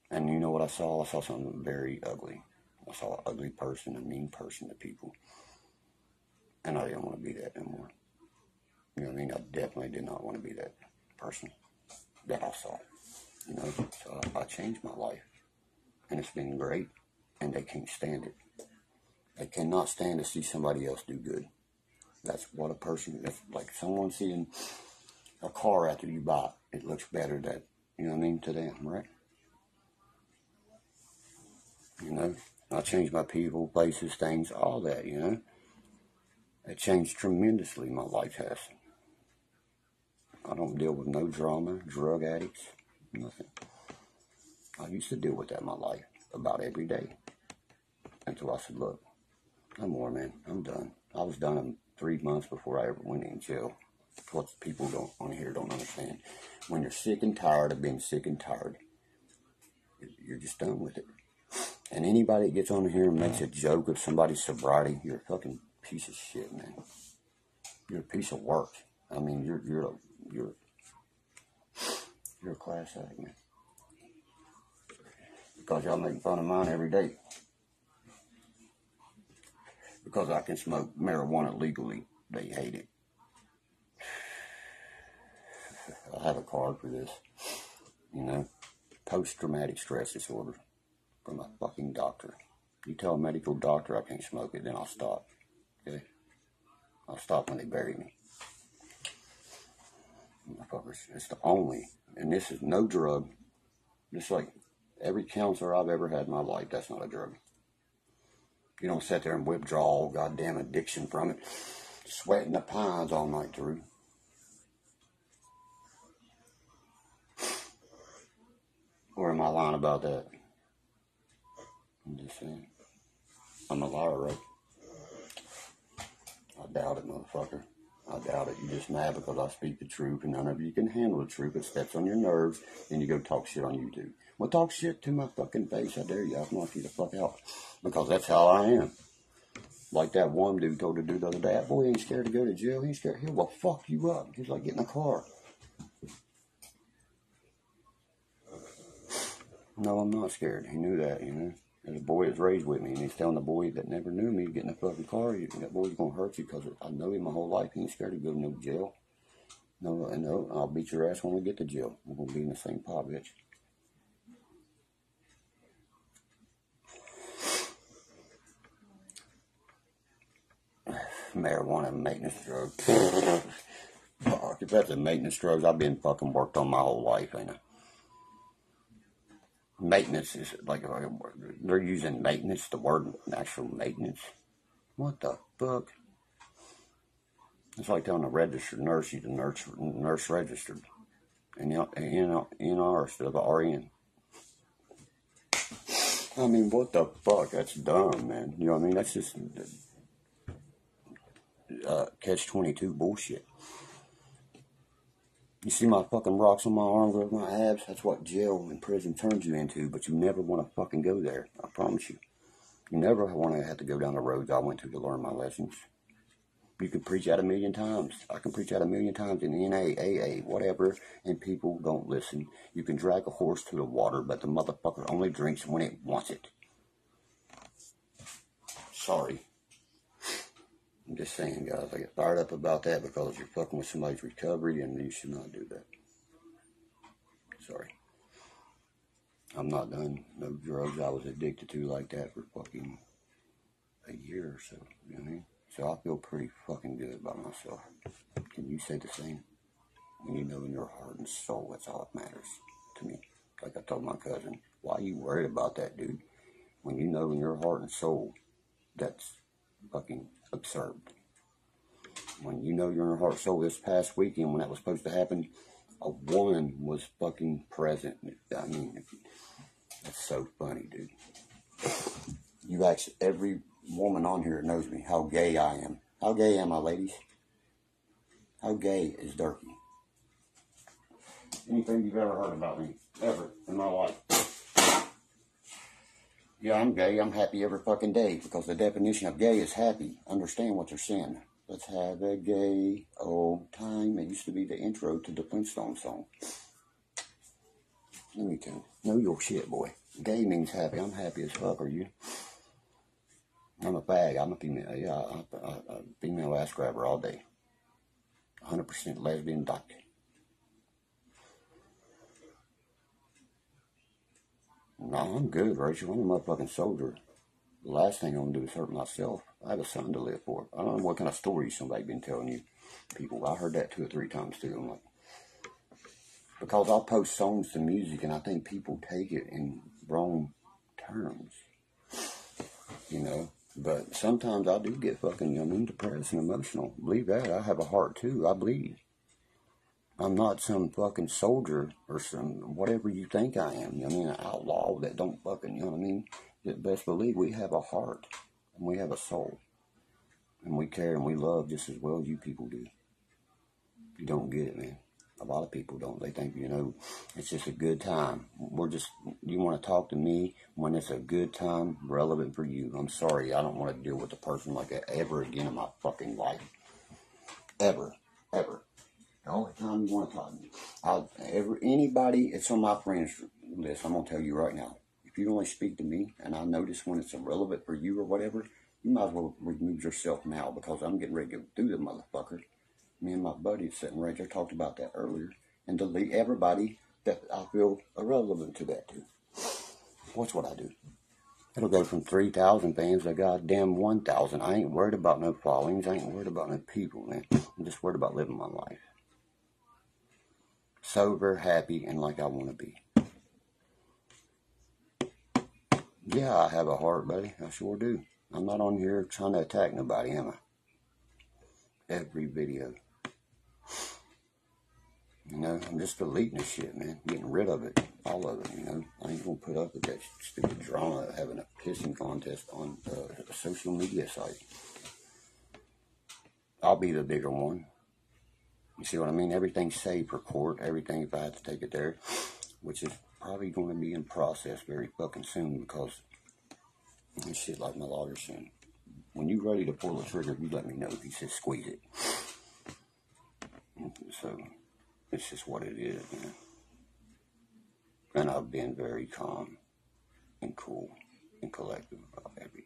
And you know what I saw? I saw something very ugly. I saw an ugly person, a mean person to people. And I didn't want to be that anymore. You know what I mean? I definitely did not want to be that person that I saw. You know, so I changed my life. And it's been great. And they can't stand it. They cannot stand to see somebody else do good. That's what a person, that's like someone seeing a car after you buy it. It looks better that, you know what I mean, to them, right? You know, I changed my people, places, things, all that, you know. It changed tremendously, my life has. I don't deal with no drama, drug addicts, nothing. I used to deal with that in my life about every day. Until I said, look, no more, man. I'm done. I was done in 3 months before I ever went in jail. What people don't on here don't understand. When you're sick and tired of being sick and tired, you're just done with it. And anybody that gets on here and makes a joke of somebody's sobriety, you're a fucking piece of shit, man. You're a piece of work. I mean, you're a class act, man. Because y'all make fun of mine every day. Because I can smoke marijuana legally, they hate it. I have a card for this, you know, post-traumatic stress disorder from a fucking doctor. You tell a medical doctor I can't smoke it, then I'll stop, okay? I'll stop when they bury me. Motherfuckers, it's the only, and this is no drug. Just like every counselor I've ever had in my life, that's not a drug. You don't sit there and withdraw all goddamn addiction from it, sweating the pines all night through. Or am I lying about that? I'm just saying. I'm a liar, right? I doubt it, motherfucker. I doubt it. You're just mad because I speak the truth and none of you can handle the truth. It steps on your nerves and you go talk shit on YouTube. Well, talk shit to my fucking face. I dare you. I'll knock you the fuck out. Because that's how I am. Like that one dude told the dude the other day, that boy ain't scared to go to jail. He ain't scared. He'll fuck you up. He's like, get in the car. No, I'm not scared. He knew that, you know. There's a boy that's raised with me, and he's telling the boy that never knew me, get in the fucking car. That boy's going to hurt you because I know him my whole life. He ain't scared to go to no jail. No, I'll beat your ass when we get to jail. We're going to be in the same pot, bitch. Marijuana maintenance drug. Fuck, if that's a maintenance drug, I've been fucking worked on my whole life, ain't I? Maintenance is like, they're using maintenance, the word actual maintenance. What the fuck? It's like telling a registered nurse she's a nurse registered. And NR instead of RN. I mean, what the fuck? That's dumb, man. You know what I mean? That's just catch-22 bullshit. You see my fucking rocks on my arms or my abs? That's what jail and prison turns you into, but you never want to fucking go there. I promise you. You never want to have to go down the roads I went to learn my lessons. You can preach out 1,000,000 times. I can preach out 1,000,000 times in NA, AA, whatever, and people don't listen. You can drag a horse to the water, but the motherfucker only drinks when it wants it. Sorry. I'm just saying, guys, I get fired up about that because you're fucking with somebody's recovery and you should not do that. Sorry. I'm not done. No drugs I was addicted to like that for fucking a year or so. You know what I mean? So I feel pretty fucking good about myself. Can you say the same? When you know in your heart and soul that's all that matters to me. Like I told my cousin, why are you worried about that, dude? when you know in your heart and soul that's fucking absurd. When you know you're in your heart and soul, this past weekend when that was supposed to happen, a woman was fucking present. I mean, that's so funny, dude. You actually, every woman on here knows me, how gay I am. How gay am I, ladies? How gay is Derkie? Anything you've ever heard about me, ever, in my life. Yeah, I'm gay. I'm happy every fucking day, because the definition of gay is happy. Understand what they're saying. Let's have a gay old time. It used to be the intro to the Flintstone song. Let me tell you. Know your shit, boy. Gay means happy. I'm happy as fuck, are you? I'm a fag. I'm a female. Yeah, I'm a female ass grabber all day. 100% lesbian doctor. No, I'm good, Rachel. I'm a motherfucking soldier. The last thing I'm gonna do is hurt myself. I have a son to live for. I don't know what kind of stories somebody been telling you people. I heard that 2 or 3 times too. I'm like, because I'll post songs to music and I think people take it in wrong terms. You know? But sometimes I do get fucking, I mean, depressed and emotional. Believe that. I have a heart too. I bleed. I'm not some fucking soldier or some whatever you think I am. I mean, an outlaw that don't fucking, you know what I mean? Just best believe we have a heart and we have a soul. And we care and we love just as well as you people do. You don't get it, man. A lot of people don't. They think, you know, it's just a good time. You want to talk to me when it's a good time, relevant for you. I'm sorry, I don't want to deal with a person like that ever again in my fucking life. Ever. Ever. The only time you want to talk to me. Anybody, it's on my friends list, I'm going to tell you right now. If you only speak to me, and I notice when it's irrelevant for you or whatever, you might as well remove yourself now, because I'm getting ready to go through the motherfucker. Me and my buddy sitting right there talked about that earlier, and delete everybody that I feel irrelevant to that to. What's what I do? It'll go from 3,000 fans to goddamn 1,000. I ain't worried about no followings. I ain't worried about no people, man. I'm just worried about living my life. Sober, happy, and like I want to be. Yeah, I have a heart, buddy. I sure do. I'm not on here trying to attack nobody, am I? Every video. You know, I'm just deleting this shit, man. Getting rid of it. All of it, you know. I ain't gonna put up with that stupid drama of having a kissing contest on a social media site. I'll be the bigger one. You see what I mean? Everything's saved for court. Everything, if I have to take it there, which is probably going to be in process very fucking soon, because this shit, like my lawyer said, when you're ready to pull the trigger, you let me know. He says squeeze it. So it's just what it is, man. And I've been very calm and cool and collective about everything.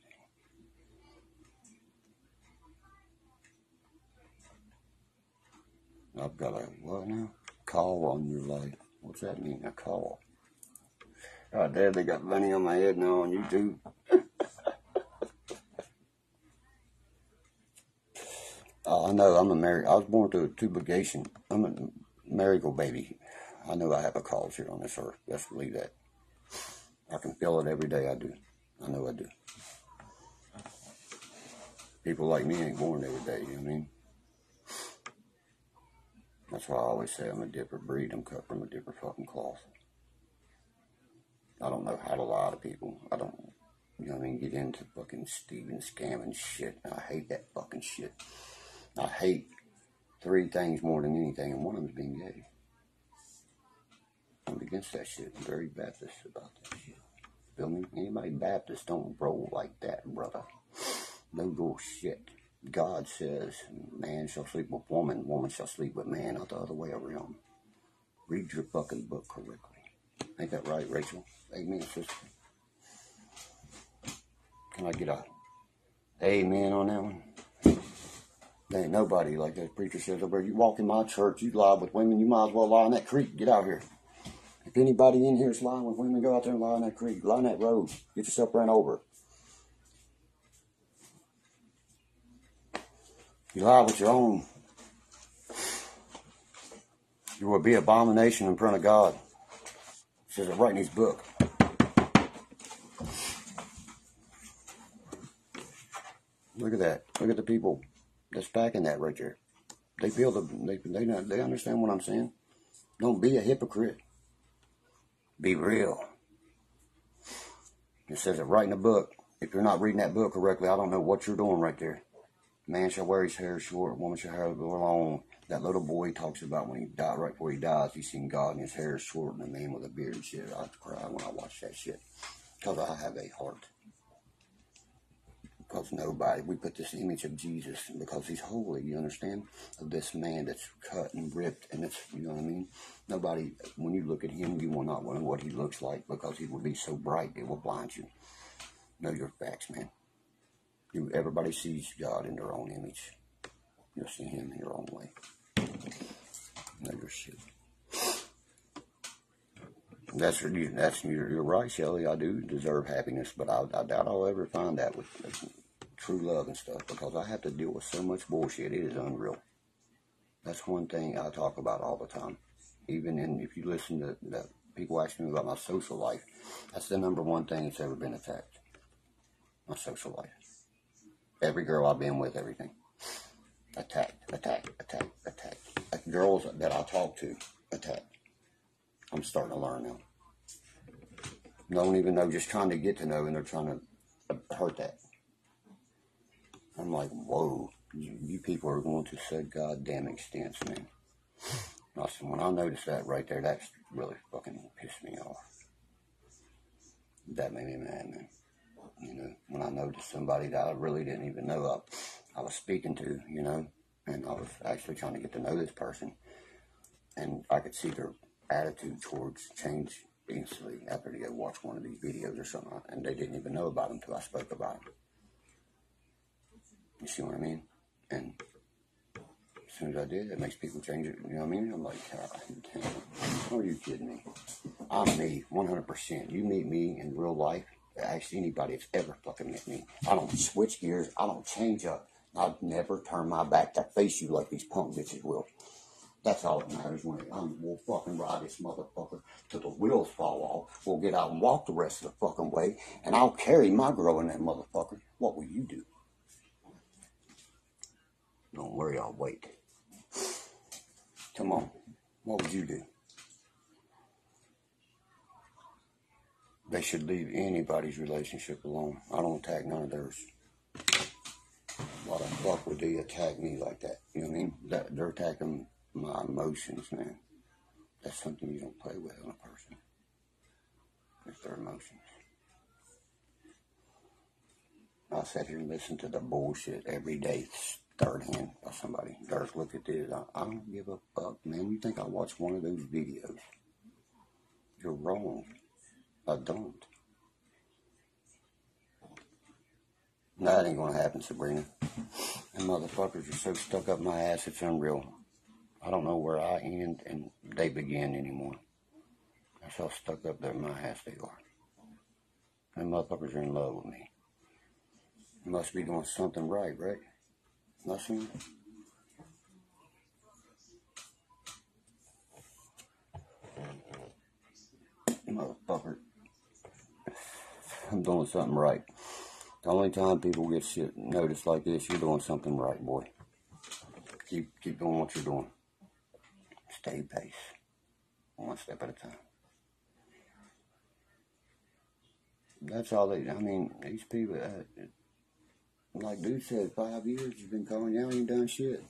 I've got a, what now? Call on your life. What's that mean, a call? God damn, they got money on my head now on YouTube. I know, I was born to a tubulation. I'm a miracle baby. I know I have a cause here on this earth. Best believe that. I can feel it every day. I do. I know I do. People like me ain't born every day, you know what I mean? That's why I always say I'm a different breed. I'm cut from a different fucking cloth. I don't know how to lie to people. I don't, you know what I mean, get into fucking Steven scamming shit. I hate that fucking shit. I hate 3 things more than anything, and one of them is being gay. I'm against that shit. I'm very Baptist about that shit. Feel me? Anybody Baptist don't roll like that, brother. No bullshit. God says, man shall sleep with woman, woman shall sleep with man, not the other way around. Read your fucking book correctly. Ain't that right, Rachel? Amen, sister. Can I get a amen on that one? There ain't nobody, like that preacher says over there, you walk in my church, you lie with women, you might as well lie in that creek. Get out here. If anybody in here is lying with women, go out there and lie in that creek. Lie in that road. Get yourself ran over. You lie with your own, you will be abomination in front of God. He says it right in his book. Look at that. Look at the people that's backing that right there. They feel they understand what I'm saying. Don't be a hypocrite. Be real. It says it right in the book. If you're not reading that book correctly, I don't know what you're doing right there. Man shall wear his hair short, woman shall have it long. That little boy talks about when he died, right before he dies, he's seen God and his hair is short and a man with a beard and shit. I cry when I watch that shit. Because I have a heart. Because nobody, we put this image of Jesus because he's holy, you understand? Of this man that's cut and ripped, and it's, you know what I mean? Nobody, when you look at him, you will not know what he looks like because he will be so bright, it will blind you. Know your facts, man. Everybody sees God in their own image. You'll see him in your own way. Know your shit. You're right, Shelley. I do deserve happiness, but I doubt I'll ever find that with true love and stuff because I have to deal with so much bullshit. It is unreal. That's one thing I talk about all the time. Even if you listen to people ask me about my social life, that's the number one thing that's ever been attacked. My social life. Every girl I've been with, everything. Attacked. Girls that I talk to, attacked. I'm starting to learn now. Don't even know, just trying to get to know, and they're trying to hurt that. I'm like, whoa, you people are going to such goddamn extents, man. When I noticed that right there, that's really fucking pissed me off. That made me mad, man. You know, when I noticed somebody that I really didn't even know I was speaking to, you know, and I was actually trying to get to know this person, and I could see their attitude towards change instantly after they go watch one of these videos or something, and they didn't even know about them until I spoke about them. You see what I mean? And as soon as I did, it makes people change it. You know what I mean? I'm like, are you kidding me? I'm me, 100%. You meet me in real life, ask anybody that's ever fucking met me. I don't switch gears. I don't change up. I'd never turn my back to face you like these punk bitches will. That's all that matters. We'll fucking ride this motherfucker till the wheels fall off. We'll get out and walk the rest of the fucking way, and I'll carry my girl in that motherfucker. What will you do? Don't worry, I'll wait. Come on. What would you do? They should leave anybody's relationship alone. I don't attack none of theirs. Why the fuck would they attack me like that? You know what I mean? They're attacking my emotions, man. That's something you don't play with on a person. It's their emotions. I sat here and listened to the bullshit every day, third hand by somebody. Dirk, look at this. I don't give a fuck, man. You think I watch one of those videos? You're wrong. I don't. That ain't gonna happen, Sabrina. And motherfuckers are so stuck up my ass, it's unreal. I don't know where I end and they begin anymore. That's how stuck up there in my ass they are. And motherfuckers are in love with me. Must be doing something right? Nothing? Motherfucker. I'm doing something right. The only time people get shit noticed like this, you're doing something right, boy. Keep doing what you're doing. Stay pace. One step at a time. That's all these people, like dude said, 5 years you've been calling, y'all ain't done shit.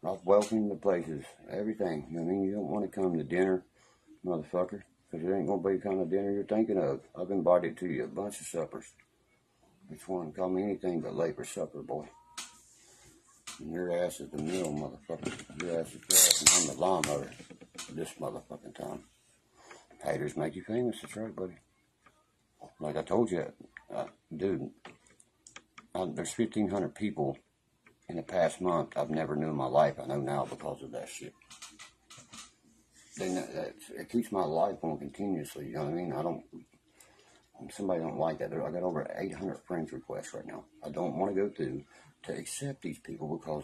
I've welcomed the places, everything. You know what I mean? You don't want to come to dinner, motherfucker, because it ain't going to be the kind of dinner you're thinking of. I've invited to you a bunch of suppers. Which one? Call me anything but late for supper, boy. And your ass is the meal, motherfucker. Your ass is grass, and I'm the lawnmower this motherfucking time. Haters make you famous, that's right, buddy. Like I told you, dude, there's 1,500 people in the past month I've never knew in my life. I know now because of that shit. It keeps my life going continuously, you know what I mean? Somebody don't like that. I got over 800 friends requests right now. I don't want to go through to accept these people because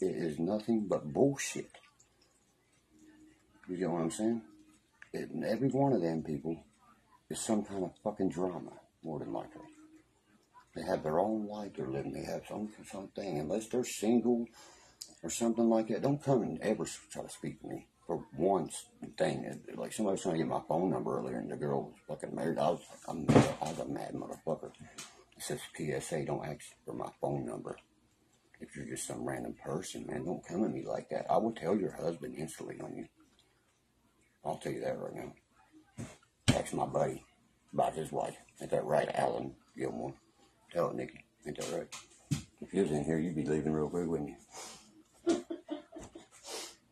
it is nothing but bullshit. You get what I'm saying? Every one of them people is some kind of fucking drama, more than likely. They have their own life they're living. They have something. Unless they're single or something like that, don't come and ever try to speak to me for one thing. Like somebody was trying to get my phone number earlier, and the girl was fucking married. I was a mad motherfucker. It says PSA, don't ask for my phone number. If you're just some random person, man, don't come at me like that. I will tell your husband instantly on you. I'll tell you that right now. Ask my buddy about his wife. Ain't that right, Alan Gilmore? Tell it, Nikki. Ain't that right? If you was in here, you'd be leaving real quick, wouldn't you?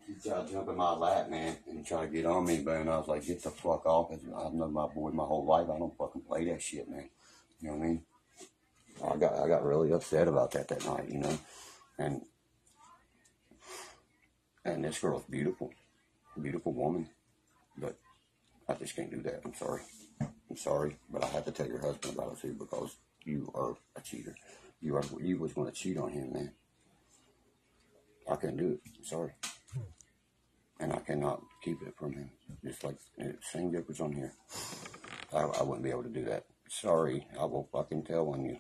You try to jump in my lap, man, and try to get on me, but I was like, get the fuck off. I've known my boy my whole life. I don't fucking play that shit, man. You know what I mean? I got really upset about that night, you know? And this girl's beautiful. Beautiful woman. But I just can't do that. I'm sorry. I'm sorry, but I have to tell your husband about it too, because you are a cheater. You was going to cheat on him, man. I couldn't do it. I'm sorry. And I cannot keep it from him. Just like the same difference on here. I wouldn't be able to do that. Sorry, I will fucking tell on you.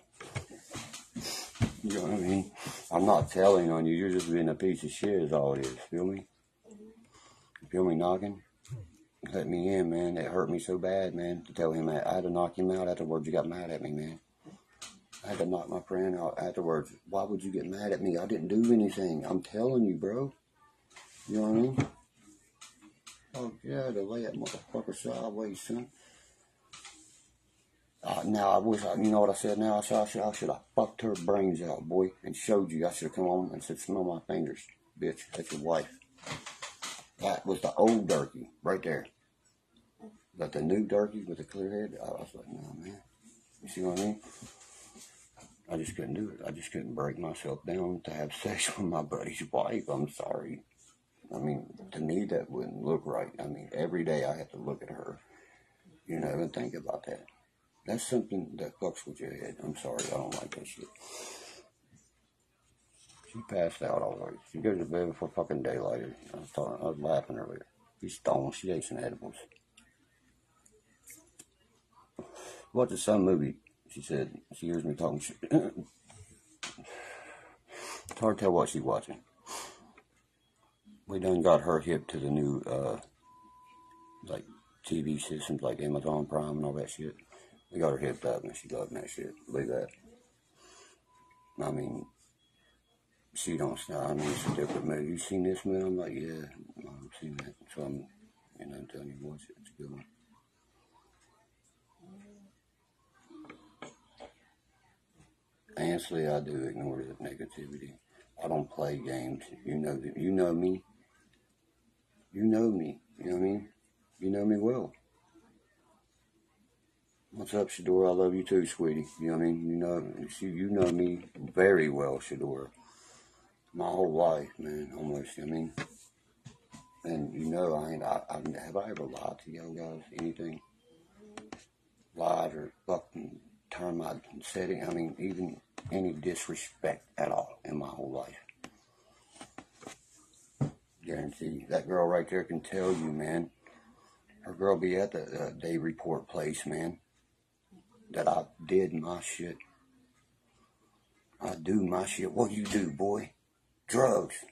You know what I mean? I'm not telling on you. You're just being a piece of shit is all it is. Feel me? Feel me knocking? Let me in, man. It hurt me so bad, man, to tell him that. I had to knock him out afterwards. You got mad at me, man. I had to knock my friend out afterwards. Why would you get mad at me? I didn't do anything. I'm telling you, bro. You know what I mean? Oh, yeah, to lay that motherfucker sideways, son. Now, I wish, you know what I said now? I should have fucked her brains out, boy, and showed you. I should have come home and said, smell my fingers, bitch. That's your wife. That was the old Derkie, right there. But the new Derkie with the clear head, I was like, no, man. You see what I mean? I just couldn't do it. I just couldn't break myself down to have sex with my buddy's wife. I'm sorry. I mean, to me, that wouldn't look right. I mean, every day I have to look at her, you know, and think about that. That's something that fucks with your head. I'm sorry, I don't like that shit. She passed out always. She goes to bed before fucking daylight. I was laughing earlier. She's stoned. She ate some edibles. Watched some movie. She said, she hears me talking shit. It's hard to tell what she's watching. We done got her hip to the new, like, TV systems like Amazon Prime and all that shit. We got her hipped up and she loving that shit. Believe that. I mean, she don't stop. I mean, it's a different movie. You seen this movie? I'm like, yeah, I've seen that. So I'm telling you, watch it. It's a good one. Honestly, I do ignore the negativity. I don't play games. You know me. You know me. You know what I mean? You know me well. What's up, Shadora? I love you too, sweetie. You know what I mean? You know me very well, Shadora. My whole life, man, almost. I mean, and you know, have I ever lied to y'all guys? Anything? Lied or fucking turned my setting? I mean, even any disrespect at all in my whole life. Guarantee. That girl right there can tell you, man. Her girl be at the day report place, man. That I did my shit. I do my shit. What you do, boy? Drugs.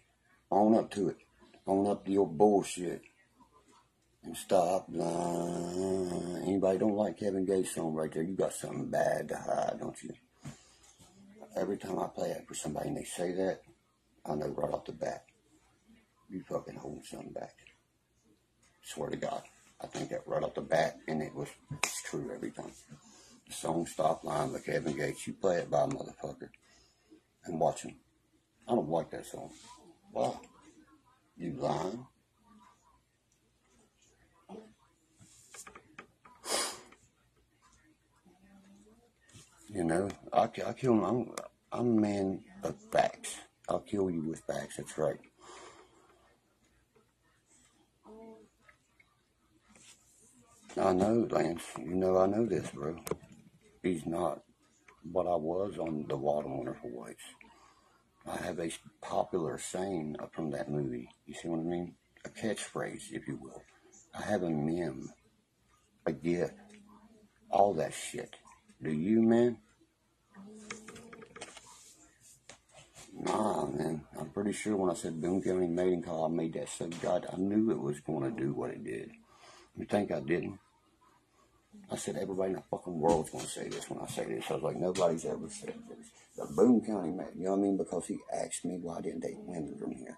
Own up to it. Own up to your bullshit. And stop lying. Anybody don't like Kevin Gates' song right there? You got something bad to hide, don't you? Every time I play it for somebody and they say that, I know right off the bat, you fucking holding something back. Swear to God. I think that right off the bat, and it's true every time. The song Stop Lying by Kevin Gates, you play it by a motherfucker and watch him. I don't like that song. Why? You lying? You know, I kill him. I'm a man of facts. I'll kill you with facts. That's right. I know, Lance. You know I know this, bro. He's not what I was on The Wild and Wonderful Ways. I have a popular saying from that movie. You see what I mean? A catchphrase, if you will. I have a meme, a gif, all that shit. Do you, man? Nah, man. I'm pretty sure when I said Boone County mating call, I made that so God. I knew it was going to do what it did. You think I didn't? I said everybody in the fucking world's going to say this when I say this. I was like, nobody's ever said this. The Boone County man, you know what I mean? Because he asked me why didn't they win from here.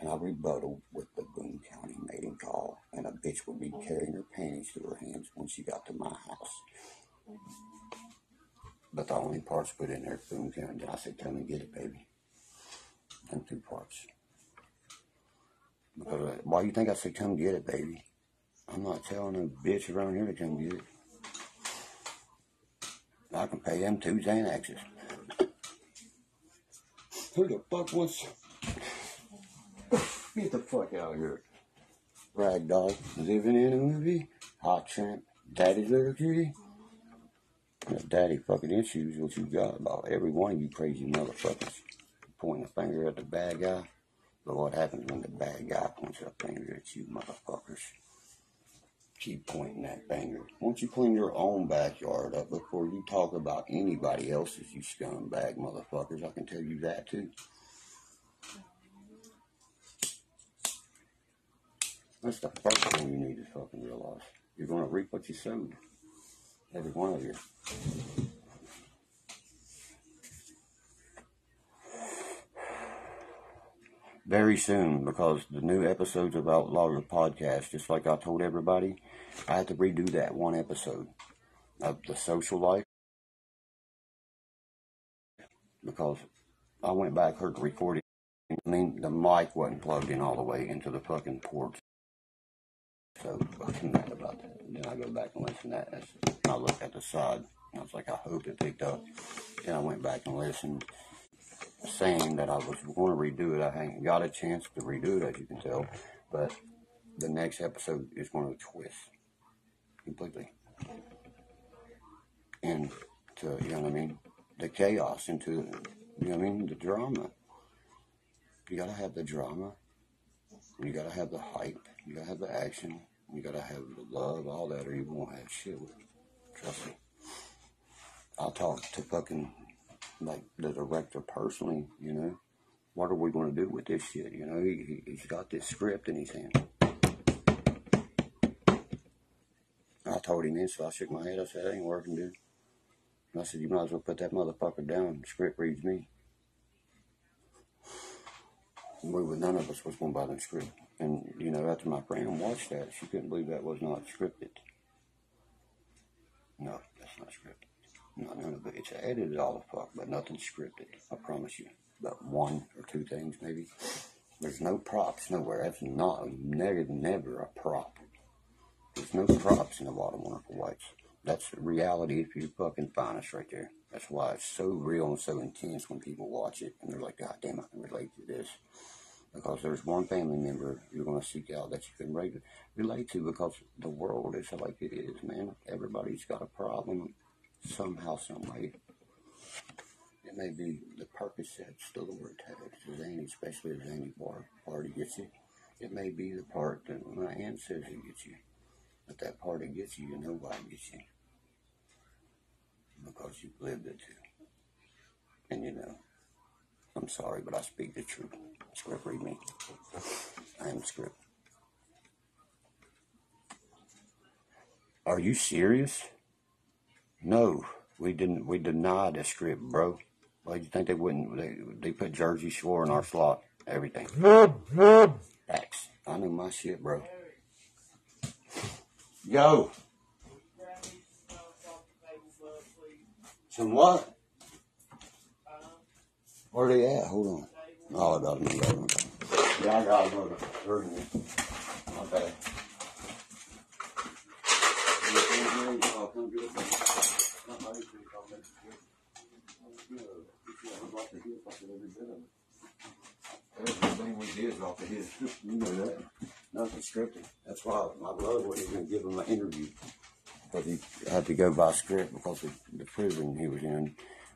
And I rebutted with the Boone County mating call. And a bitch would be carrying her panties through her hands when she got to my house. But the only parts put in there, Boone County. I said, come and get it, baby. Them 2 parts. Because why you think I said, come get it, baby? I'm not telling no bitch around here to come get it. I can pay them 2 Xanaxes. Who the fuck wants... Get the fuck out of here. Rag dog living in a movie. Hot tramp. Daddy's little kitty. Daddy fucking issues what you got about every one of you crazy motherfuckers. Pointing a finger at the bad guy. But what happens when the bad guy points a finger at you motherfuckers? Keep pointing that finger. Won't you clean your own backyard up before you talk about anybody else's, you scumbag motherfuckers? I can tell you that too. That's the first thing you need to fucking realize. You're going to reap what you sowed. Every one of you. Very soon, because the new episodes of Outlaw the podcast, just like I told everybody, I had to redo that one episode of the social life. Because I went back, heard the recording. I mean, the mic wasn't plugged in all the way into the fucking port. So I was mad about that. Then I go back and listen to that. And I looked at the side. And I was like, I hope it picked up. Then I went back and listened, saying that I was going to redo it. I ain't got a chance to redo it, as you can tell. But the next episode is going to twist completely. And to, you know what I mean? The chaos into, you know what I mean? The drama. You got to have the drama. You got to have the hype. You got to have the action. You got to have the love, all that, or you won't have shit with it. Trust me. I'll talk to fucking, like, the director personally, you know. What are we going to do with this shit? You know, he's got this script in his hand. I told him this, so I shook my head. I said, that ain't working, dude. And I said, you might as well put that motherfucker down. The script reads me. None of us was going to buy the script. And, you know, after my friend watched that, she couldn't believe that was not scripted. No, that's not scripted. No, none of it. It's edited all the fuck, but nothing's scripted. I promise you. About 1 or 2 things, maybe. There's no props nowhere. That's not, never a prop. There's no props in The Wild and Wonderful Whites. That's reality if you fucking find us right there. That's why it's so real and so intense when people watch it. And they're like, God damn, I can relate to this. Because there's one family member you're going to seek out that you can relate to, because the world is like it is, man. Everybody's got a problem somehow, some way. It may be the Percocets, the Lortabs, the Zany, especially the Zany party gets you. It may be the part that my aunt says it gets you. But that party gets you, you know why it gets you. Because you've lived it too. And you know, I'm sorry, but I speak the truth. Script read me. I am script. Are you serious? No, we didn't. We denied the script, bro. Why do you think they wouldn't? They put Jersey Shore in our slot. Everything. Facts. I know my shit, bro. Yo. Some what? Where they at? Hold on. Oh, I got them. Yeah, I got them. Okay. Everything we did is off the his. You know that. Nothing scripted. That's why my brother wouldn't even give him an interview. Because he had to go by script because of the prison he was in.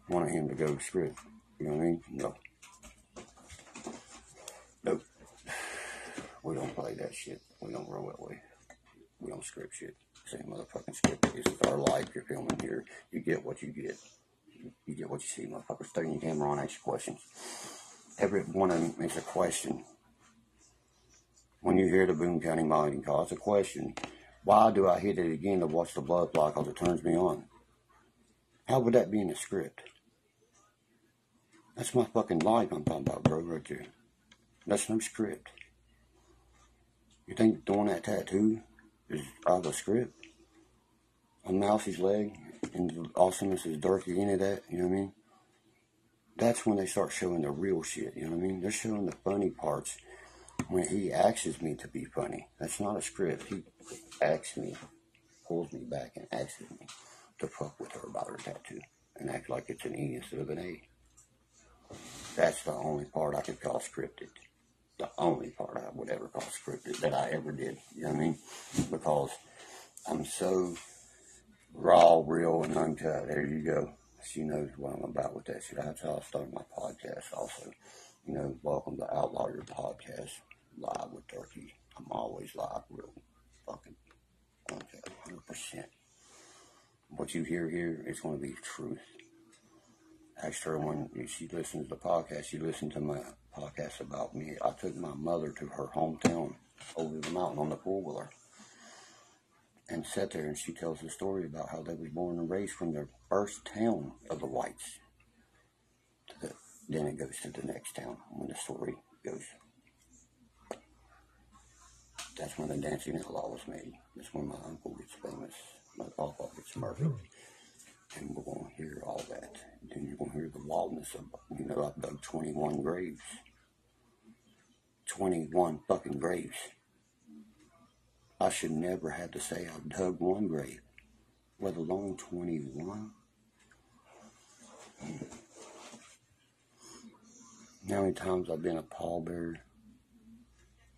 Wanted him to go script. You know what I mean? No. Nope. We don't play that shit. We don't roll that way. We don't script shit. Same motherfucking script. This is our life. You're filming here. You get what you get. You get what you see, motherfuckers. Turn your camera on, ask your questions. Every one of them is a question. When you hear the Boone County Mining Call, it's a question. Why do I hit it again to watch the blood fly? Because it turns me on. How would that be in a script? That's my fucking life I'm talking about, bro, right there. That's no script. You think doing that tattoo is out of a script? On Mousie's leg, and the awesomeness is Derkie into that, you know what I mean? That's when they start showing the real shit, you know what I mean? They're showing the funny parts when he asks me to be funny. That's not a script. He asks me, pulls me back and asks me to fuck with her about her tattoo and act like it's an E instead of an A. That's the only part I could call scripted. The only part I would ever call scripted that I ever did, you know what I mean? Because I'm so raw, real, and uncut. There you go. She knows what I'm about with that shit. That's how I started my podcast also. You know, welcome to Outlaw Your Podcast, live with Derkie. I'm always live, real fucking uncut, 100%. What you hear here is going to be truth. Asked her when she listens to the podcast, she listened to my podcast about me. I took my mother to her hometown over the mountain on the four-wheeler and sat there, and she tells the story about how they were born and raised from the first town of the whites. Then it goes to the next town when the story goes. That's when the Dancing Outlaw was made. That's when my uncle gets famous. My papa gets murdered. And we're going to hear all that. Then you're going to hear the wildness of, you know, I've dug 21 graves. 21 fucking graves. I should never have to say I've dug one grave, let alone 21. How many times I've been a pallbearer?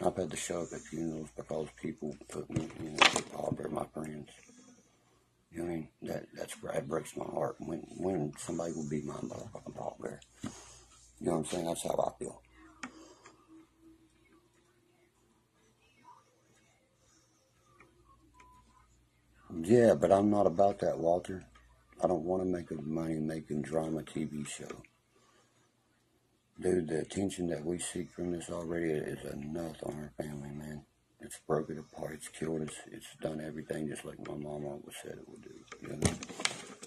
I've had to show up at funerals because people put me, you know, as a pallbearer, my friends. You know what I mean? That breaks my heart when somebody will be my motherfucking pallbearer. You know what I'm saying? That's how I feel. Yeah, but I'm not about that, Walter. I don't want to make a money-making drama TV show. Dude, the attention that we seek from this already is enough on our family, man. It's broken apart, it's killed us, it's done everything just like my mom always said it would do. You know?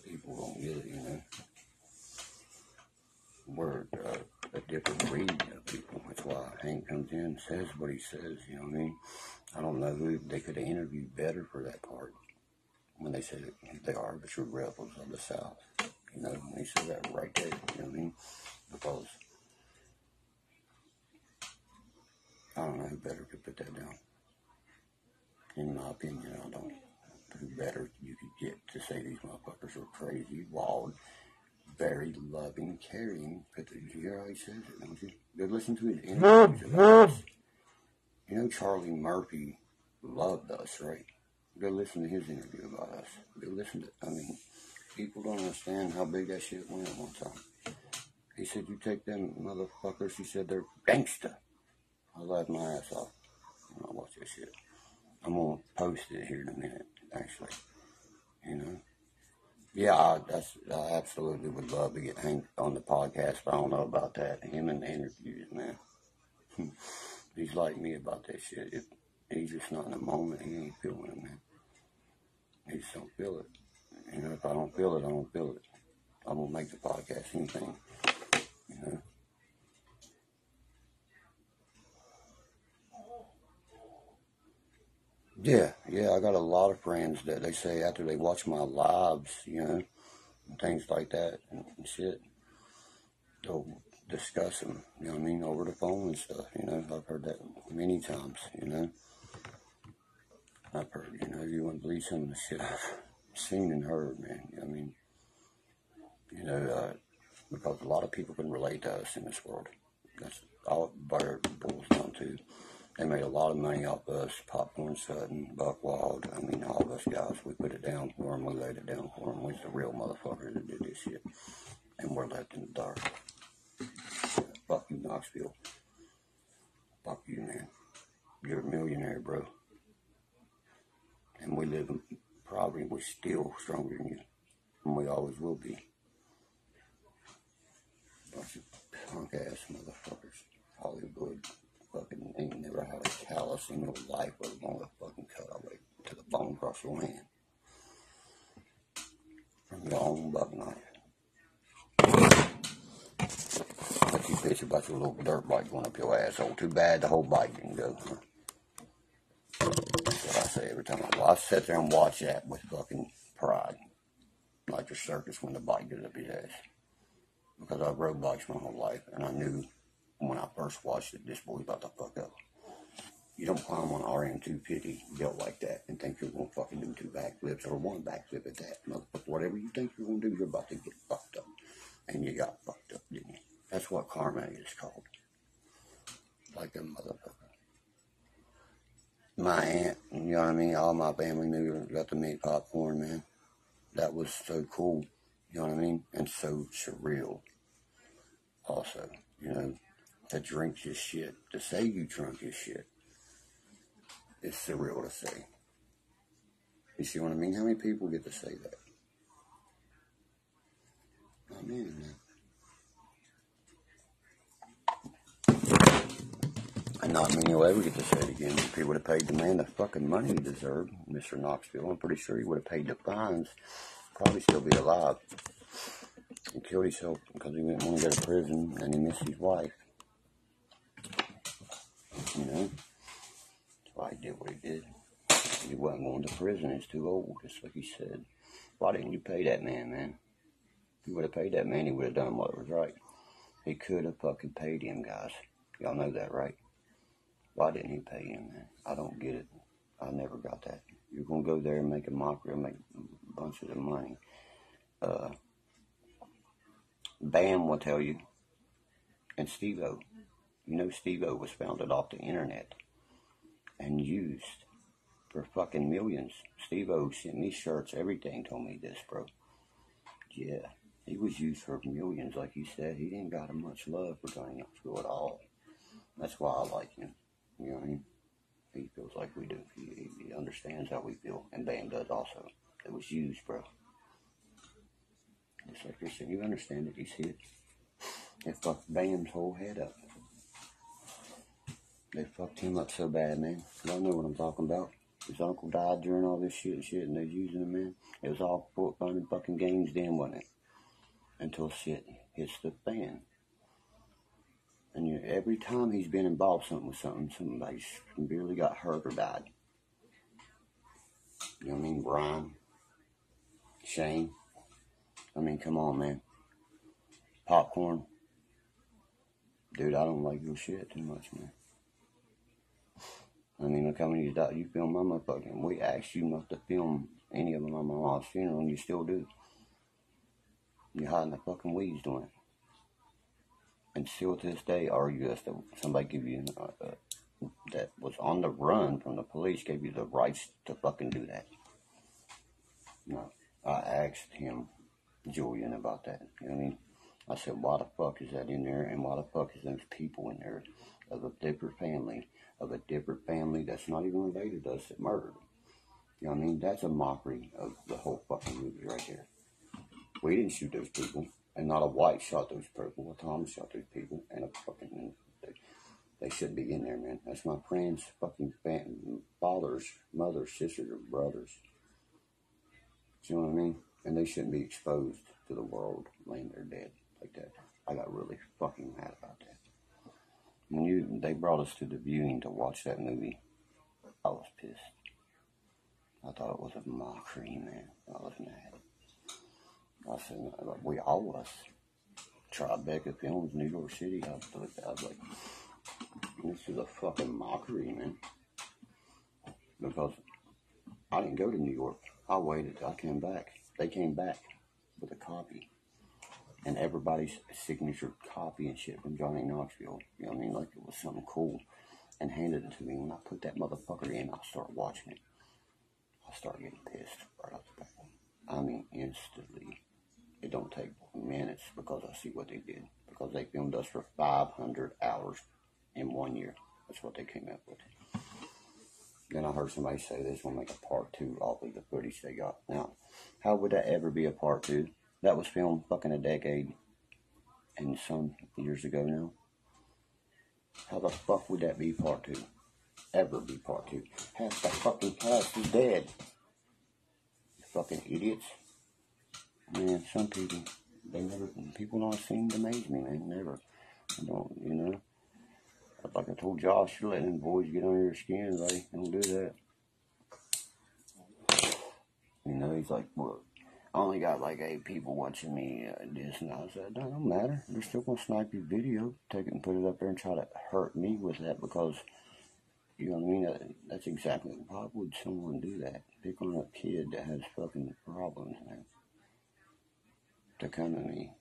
People don't get it, you know. We're a different breed of people. That's why Hank comes in and says what he says, you know what I mean? I don't know who they could have interviewed better for that part. When they said they are the true rebels of the South. You know, when they said that right there, you know what I mean? Because I don't know who better could put that down. In my opinion, I don't. Who better you could get to say these motherfuckers are crazy, wild, very loving, caring. But you hear how he says it, don't you? Go listen to his interviews about us. You know Charlie Murphy loved us, right? Go listen to his interview about us. Go listen to, I mean, people don't understand how big that shit went at one time. He said, you take them motherfuckers, he said, they're gangsta. I laughed my ass off when I watched that shit. I'm going to post it here in a minute, actually. You know? Yeah, I absolutely would love to get Hank on the podcast, but I don't know about that. Him and the interviews, man. He's like me about that shit. He's just not in the moment. He ain't feeling it, man. He just don't feel it. You know, if I don't feel it, I don't feel it. I'm going to make the podcast anything, you know. Yeah, I got a lot of friends that they say after they watch my lives, you know, and things like that and shit, they'll discuss them, you know what I mean, over the phone and stuff, you know. I've heard that many times, you know. I've heard, you know, you wouldn't believe some of the shit I've seen and heard, man. I mean, you know, because a lot of people can relate to us in this world. That's all it boils down to. They made a lot of money off us, Popcorn Sutton, Buck Wild. I mean, all of us guys, we put it down for them, we laid it down for them. We're the real motherfuckers that did this shit. And we're left in the dark. Fuck you, Knoxville. Fuck you, man. You're a millionaire, bro. And we live in poverty. We're still stronger than you. And we always will be. Punk ass motherfuckers. Hollywood fucking ain't never had a callus in your life, but long a fucking cut away to the bone across your hand. From your own buck knife. Like you bitch about your little dirt bike going up your asshole. Too bad the whole bike didn't go. That's what I say every time. I sit there and watch that with fucking pride. Like a circus when the bike goes up his ass. Because I've rode bikes my whole life, and I knew when I first watched it, this boy about to fuck up. You don't climb on RM250 built like that and think you're going to fucking do 2 backflips or 1 backflip at that. Motherfucker, whatever you think you're going to do, you're about to get fucked up. And you got fucked up, didn't you? That's what karma is called. Like a motherfucker. My aunt, you know what I mean? All my family members got to meet Popcorn, man. That was so cool, you know what I mean? And so surreal. Also, you know, to drink this shit, to say you drunk this shit, it's surreal to say. You see what I mean? How many people get to say that? Oh, man. And not many will ever get to say it again. If he would have paid the man the fucking money he deserved, Mr. Knoxville, I'm pretty sure he would have paid the fines, probably still be alive. He killed himself because he didn't want to go to prison and he missed his wife. You know? That's why he did what he did. He wasn't going to prison. He's too old, just like he said. Why didn't you pay that man, man? If you would have paid that man, he would have done what was right. He could have fucking paid him, guys. Y'all know that, right? Why didn't he pay him, man? I don't get it. I never got that. You're going to go there and make a mockery and make bunches of money. Bam will tell you. And Steve-O. You know Steve-O was founded off the internet and used for fucking millions. Steve-O sent me shirts, everything, told me this, bro. Yeah, he was used for millions, like you said. He didn't got much love for Johnny Knoxville at all. That's why I like him. You know what I mean? He feels like we do. He understands how we feel. And Bam does also. It was used, bro. Just like you're saying, you understand it, you see it. They fucked Bam's whole head up. They fucked him up so bad, man. Y'all know what I'm talking about. His uncle died during all this shit, and they're using him, man. It was all fun and fucking games then, wasn't it? Until shit hits the fan. And every time he's been involved with something, somebody severely got hurt or died. You know what I mean? Brian, Shane. I mean, come on, man. Popcorn. Dude, I don't like your shit too much, man. I mean, look how many died. You filmed my motherfucking. We asked you not to film any of them on my mom's funeral, and you still do. You're hiding the fucking weeds doing it. And still to this day, argue that somebody give you that was on the run from the police gave you the rights to fucking do that. No, I asked him, Julian, about that. You know what I mean? I said, why the fuck is that in there? And why the fuck is those people in there of a different family that's not even related to us that murdered? You know what I mean? That's a mockery of the whole fucking movie right there. We didn't shoot those people. And not a white shot those people. A Tom shot those people. And a fucking... They shouldn't be in there, man. That's my friends' fucking fathers, mothers, sisters, or brothers. You know what I mean? And they shouldn't be exposed to the world laying there dead like that. I got really fucking mad about that. When they brought us to the viewing to watch that movie, I was pissed. I thought it was a mockery, man. I was mad. I said, we all was. Tribeca Films, New York City. I was like, this is a fucking mockery, man. Because I didn't go to New York. I waited till I came back. They came back with a copy. And everybody's signature copy and shit from Johnny Knoxville. You know what I mean? Like it was something cool. And handed it to me. When I put that motherfucker in, I started watching it. I started getting pissed right off the bat. I mean, instantly. It don't take minutes because I see what they did. Because they filmed us for 500 hours in 1 year. That's what they came up with. Then I heard somebody say this will make a part 2 off of the footage they got. Now, how would that ever be a part 2? That was filmed fucking a decade. and some years ago now. How the fuck would that be part 2? Ever be part 2? Half the fucking cast is dead. Fucking idiots. Man, some people don't seem to amaze me, man. Never. I don't, you know. Like I told Josh, you're letting them boys get under your skin, buddy. Don't do that. You know, he's like, well, I only got like 8 people watching me this, and I said, that don't matter. They're still gonna snipe your video, take it and put it up there and try to hurt me with that because, you know what I mean? That's exactly, why would someone do that? Pick on a kid that has fucking problems, man. To come to me.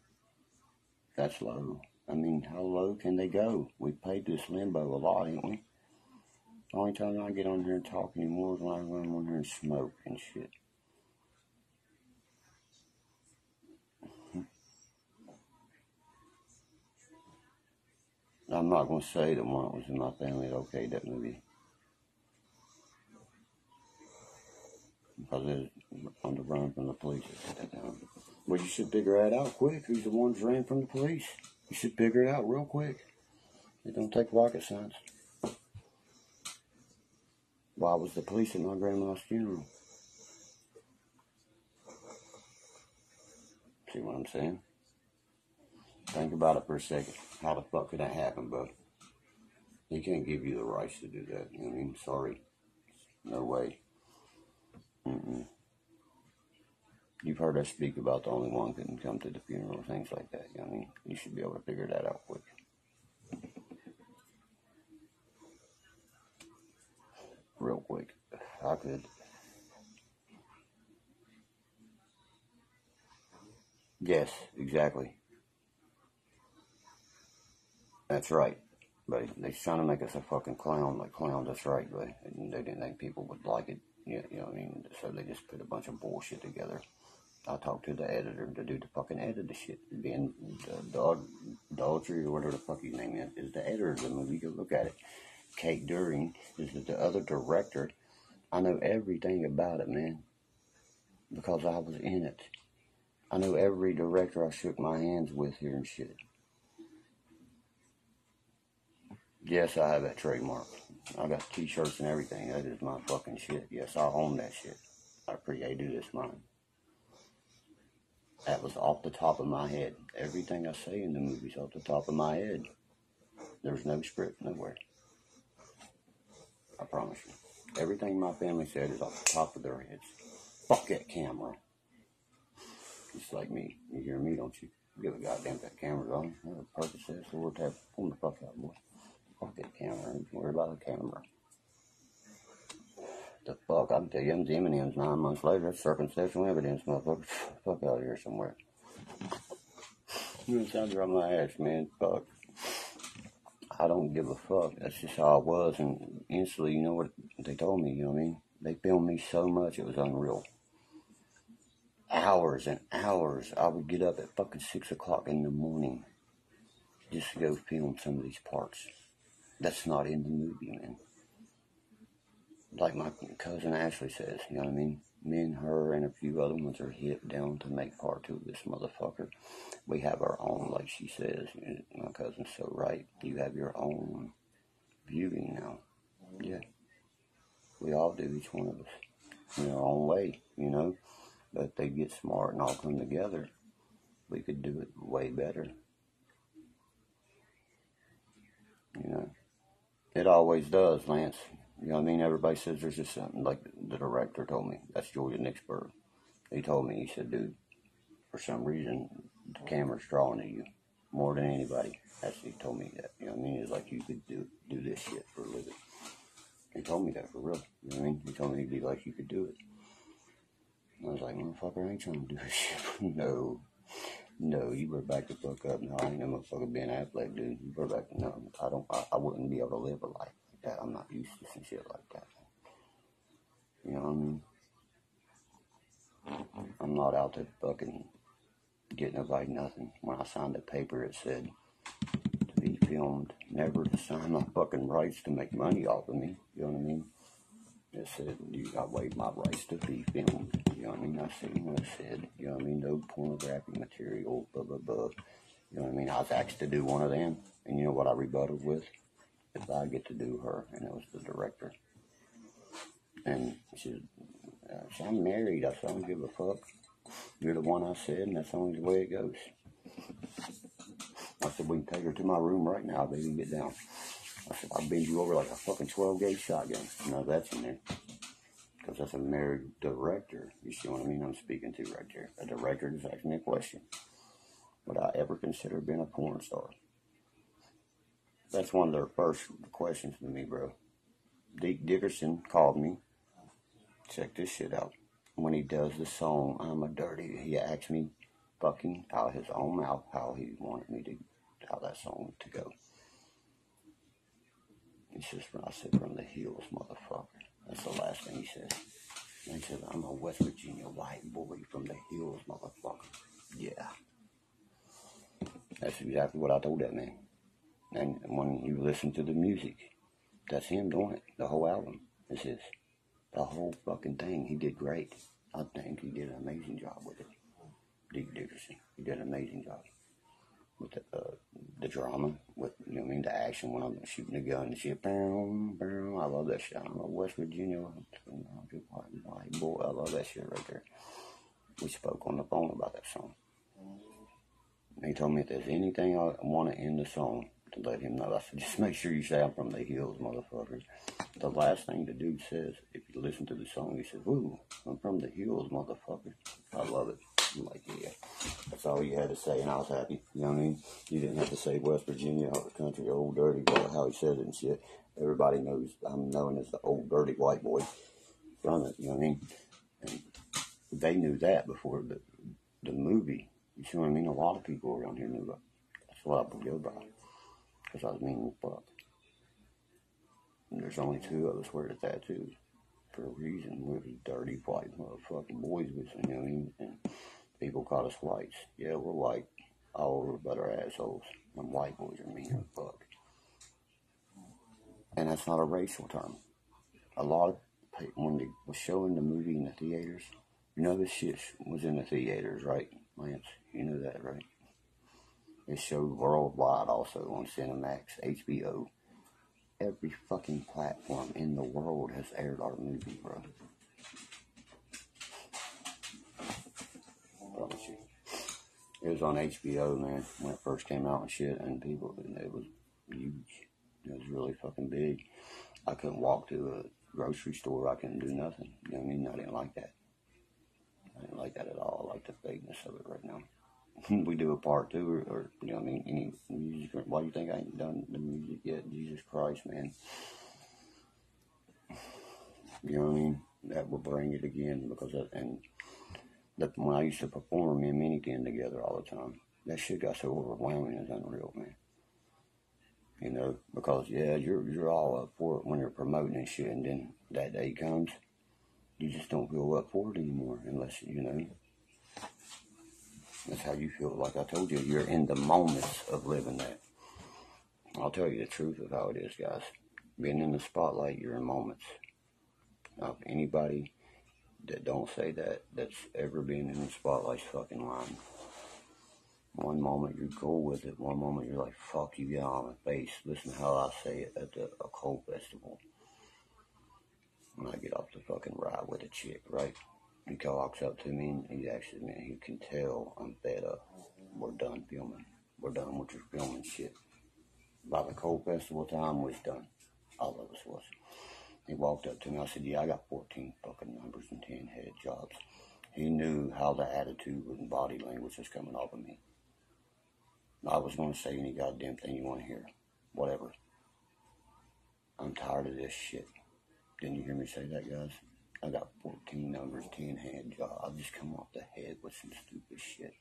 That's low. I mean, how low can they go? We paid this limbo a lot, ain't we? The only time I get on here and talk anymore is when I run on here and smoke and shit. I'm not going to say that one was in my family that okayed that movie. Because it was on the run from the police at that time. Well, you should figure that out quick. Who's the ones ran from the police? You should figure it out real quick. It don't take rocket science. Why was the police at my grandma's funeral? See what I'm saying? Think about it for a second. How the fuck could that happen, bud? He can't give you the rights to do that. You know what I mean? Sorry. No way. You've heard us speak about the only one couldn't come to the funeral, things like that. You know what I mean? You should be able to figure that out quick. Real quick. I could. Yes, exactly. That's right. But they're trying to make us a fucking clown. Like clowns, that's right. But they didn't think people would like it. You know what I mean? So they just put a bunch of bullshit together. I talked to the editor, the dude that fucking edited the shit. Being Daughtry or whatever the fuck his name is the editor of the movie. Go look at it. Kate During is the other director. I know everything about it, man. Because I was in it. I know every director I shook my hands with here and shit. Yes, I have that trademark. I got t-shirts and everything. That is my fucking shit. Yes, I own that shit. I appreciate it. It's mine. That was off the top of my head. Everything I say in the movie's off the top of my head. There's no script nowhere. I promise you. Everything my family said is off the top of their heads. Fuck that camera. Just like me. You hear me, don't you? Give a goddamn that camera's on. That's a purpose says the word tab. Pull the fuck out, boy. Fuck that camera. Don't worry about the camera. The fuck? I can tell you, them M&M's 9 months later. That's circumstantial evidence, motherfucker. Fuck out of here somewhere. You sound on my ass, man. Fuck. I don't give a fuck. That's just how I was. And instantly, you know what they told me, you know what I mean? They filmed me so much, it was unreal. Hours and hours. I would get up at fucking 6 o'clock in the morning just to go film some of these parts. That's not in the movie, man. Like my cousin Ashley says, you know what I mean? Me and her and a few other ones are hit down to make part 2 of this motherfucker. We have our own, like she says. My cousin's so right. You have your own viewing now. Yeah. We all do, each one of us. In our own way, you know? But if they get smart and all come together, we could do it way better. You know? It always does, Lance. You know what I mean? Everybody says there's just something, like the director told me. That's Julia Nixberg. He told me, he said, dude, for some reason, the camera's drawing to you more than anybody. He told me that. You know what I mean? It's like you could do this shit for a living. He told me that for real. You know what I mean? He told me it'd be like you could do it. I was like, motherfucker, I ain't trying to do this shit. No, you better back the fuck up. No, I ain't no motherfucker being athletic, dude. You better back. No, I wouldn't be able to live a life like that. I'm not used to some shit like that. You know what I mean? I'm not out to fucking get nobody nothing. When I signed the paper, it said to be filmed, never to sign my fucking rights to make money off of me. You know what I mean? It said, I waive my rights to be filmed. You know what I mean? I seen what it said. You know what I mean? No pornographic material, blah, blah, blah. You know what I mean? I was asked to do one of them, and you know what I rebutted with? If I get to do her, and it was the director. And she said, I'm married, I don't give a fuck. You're the one I said, and that's only the way it goes. I said, we can take her to my room right now, baby, get down. I said, I'll bend you over like a fucking 12-gauge shotgun. No, that's in there. Because that's a married director. You see what I mean? I'm speaking to right there. A director is asking me a question. Would I ever consider being a porn star? That's one of their first questions to me, bro. Deke Dickerson called me. Check this shit out. When he does the song, I'm a Dirty, he asked me fucking out of his own mouth how he wanted me to, how that song to go. He says, I said, from the hills, motherfucker. That's the last thing he says. And he says, I'm a West Virginia white boy from the hills, motherfucker. Yeah. That's exactly what I told that man. And when you listen to the music, that's him doing it. The whole album is his. The whole fucking thing. He did great. I think he did an amazing job with it. Deke Dickerson. He did an amazing job. With the drama, with, you know what I mean, the action when I'm shooting a gun and shit. Bam, bam. I love that shit. I'm a West Virginia white boy. I love that shit right there. We spoke on the phone about that song. And he told me if there's anything I want to end the song, to let him know. I said, just make sure you say I'm from the hills, motherfuckers. The last thing the dude says, if you listen to the song, he says, woo, I'm from the hills, motherfucker. I love it. I'm like, yeah. That's all you had to say, and I was happy. You know what I mean? You didn't have to say West Virginia or the country, old dirty boy, how he says it and shit. Everybody knows I'm known as the old dirty white boy from it, you know what I mean? And they knew that before the movie. You see what I mean? A lot of people around here knew that. That's what I would go by. Because I was mean as fuck. And there's only two of us wear the tattoos. For a reason. We're the dirty white motherfucking boys, you know what I mean? And people call us whites. Yeah, we're white all over but our assholes. And white boys are mean as fuck. And that's not a racial term. A lot of people, when they were showing the movie in the theaters, you know this shit was in the theaters, right, Lance? You know that, right? It showed worldwide also on Cinemax, HBO. Every fucking platform in the world has aired our movie, bro. Promise you. It was on HBO, man, when it first came out and shit, and people, and it was huge. It was really fucking big. I couldn't walk to a grocery store. I couldn't do nothing. You know what I mean? I didn't like that. I didn't like that at all. I like the fakeness of it right now. We do a part two, or you know what I mean, any music. Why do you think I ain't done the music yet? Jesus Christ, man. You know what I mean? That will bring it again, because when I used to perform, me and Minnie getting together all the time, that shit got so overwhelming, it's unreal, man. You know, because yeah, you're all up for it when you're promoting and shit, and then that day comes, you just don't feel up for it anymore, unless, you know, that's how you feel. Like I told you, you're in the moments of living that. I'll tell you the truth of how it is, guys. Being in the spotlight, you're in moments. Now, if anybody that don't say that, that's ever been in the spotlight's fucking lying. One moment you're cool with it, one moment you're like, fuck you, get on my face. Listen to how I say it at a coal festival. When I get off the fucking ride with a chick, right? He walks up to me and he asks me, he can tell I'm fed up. We're done filming. We're done with your filming shit. By the coal festival time was done. All of us was. He walked up to me. I said, yeah, I got 14 fucking numbers and 10 head jobs. He knew how the attitude and body language was coming off of me. I was going to say any goddamn thing you want to hear. Whatever. I'm tired of this shit. Didn't you hear me say that, guys? I got 14 numbers, 10 head jobs. I've just come off the head with some stupid shit.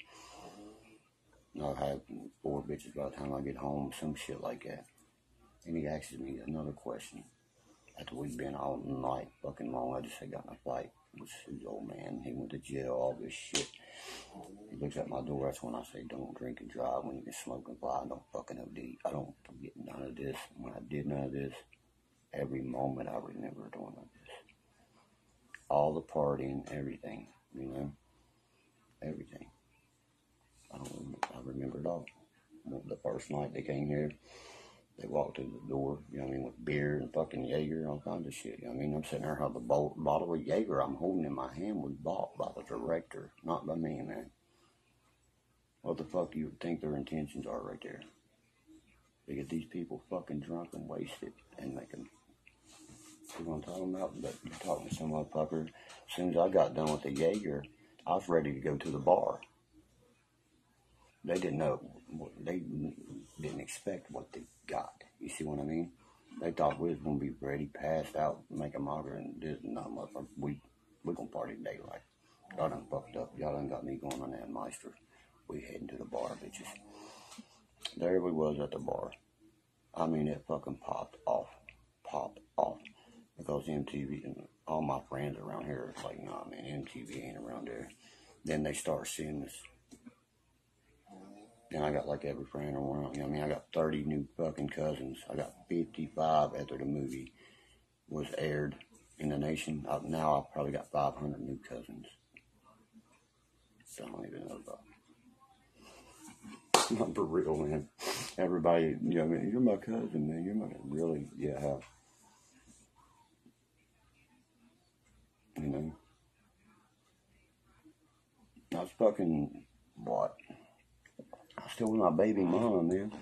And I've had 4 bitches by the time I get home, some shit like that. And he asks me another question. After we've been all night fucking long, I just had gotten a fight with his old man. He went to jail, all this shit. He looks at my door. That's when I say, don't drink and drive when you can smoke and fly. Don't fucking OD. I don't forget none of this. When I did none of this, every moment I remember doing none of this. All the partying, everything, you know? Everything. I remember it all. the first night they came here, they walked through the door, you know what I mean, with beer and fucking Jaeger and all kinds of shit. You know what I mean? I'm sitting there, how the bottle of Jaeger I'm holding in my hand was bought by the director, not by me, man. What the fuck do you think their intentions are right there? They get these people fucking drunk and wasted and make them. You know what I'm talking about? But you're talking to some motherfucker. As soon as I got done with the Jaeger, I was ready to go to the bar. They didn't know. They didn't expect what they got. You see what I mean? They thought we was gonna be ready, passed out, make a mugger, and this not motherfucker. We gonna party today, like y'all done fucked up. Y'all done got me going on that Meister. We heading to the bar, bitches. There we was at the bar. I mean, it fucking popped off. Because MTV and all my friends around here is like, nah, man, MTV ain't around there. Then they start seeing us. Then I got like every friend around. You know what I mean? I got 30 new fucking cousins. I got 55 after the movie was aired in the nation. Now I've probably got 500 new cousins. So I don't even know about. Not for real, man. Everybody, you know what I mean? You're my cousin, man. You're my, really, yeah, how? You know? I was fucking, what? I was still with my baby mama, man.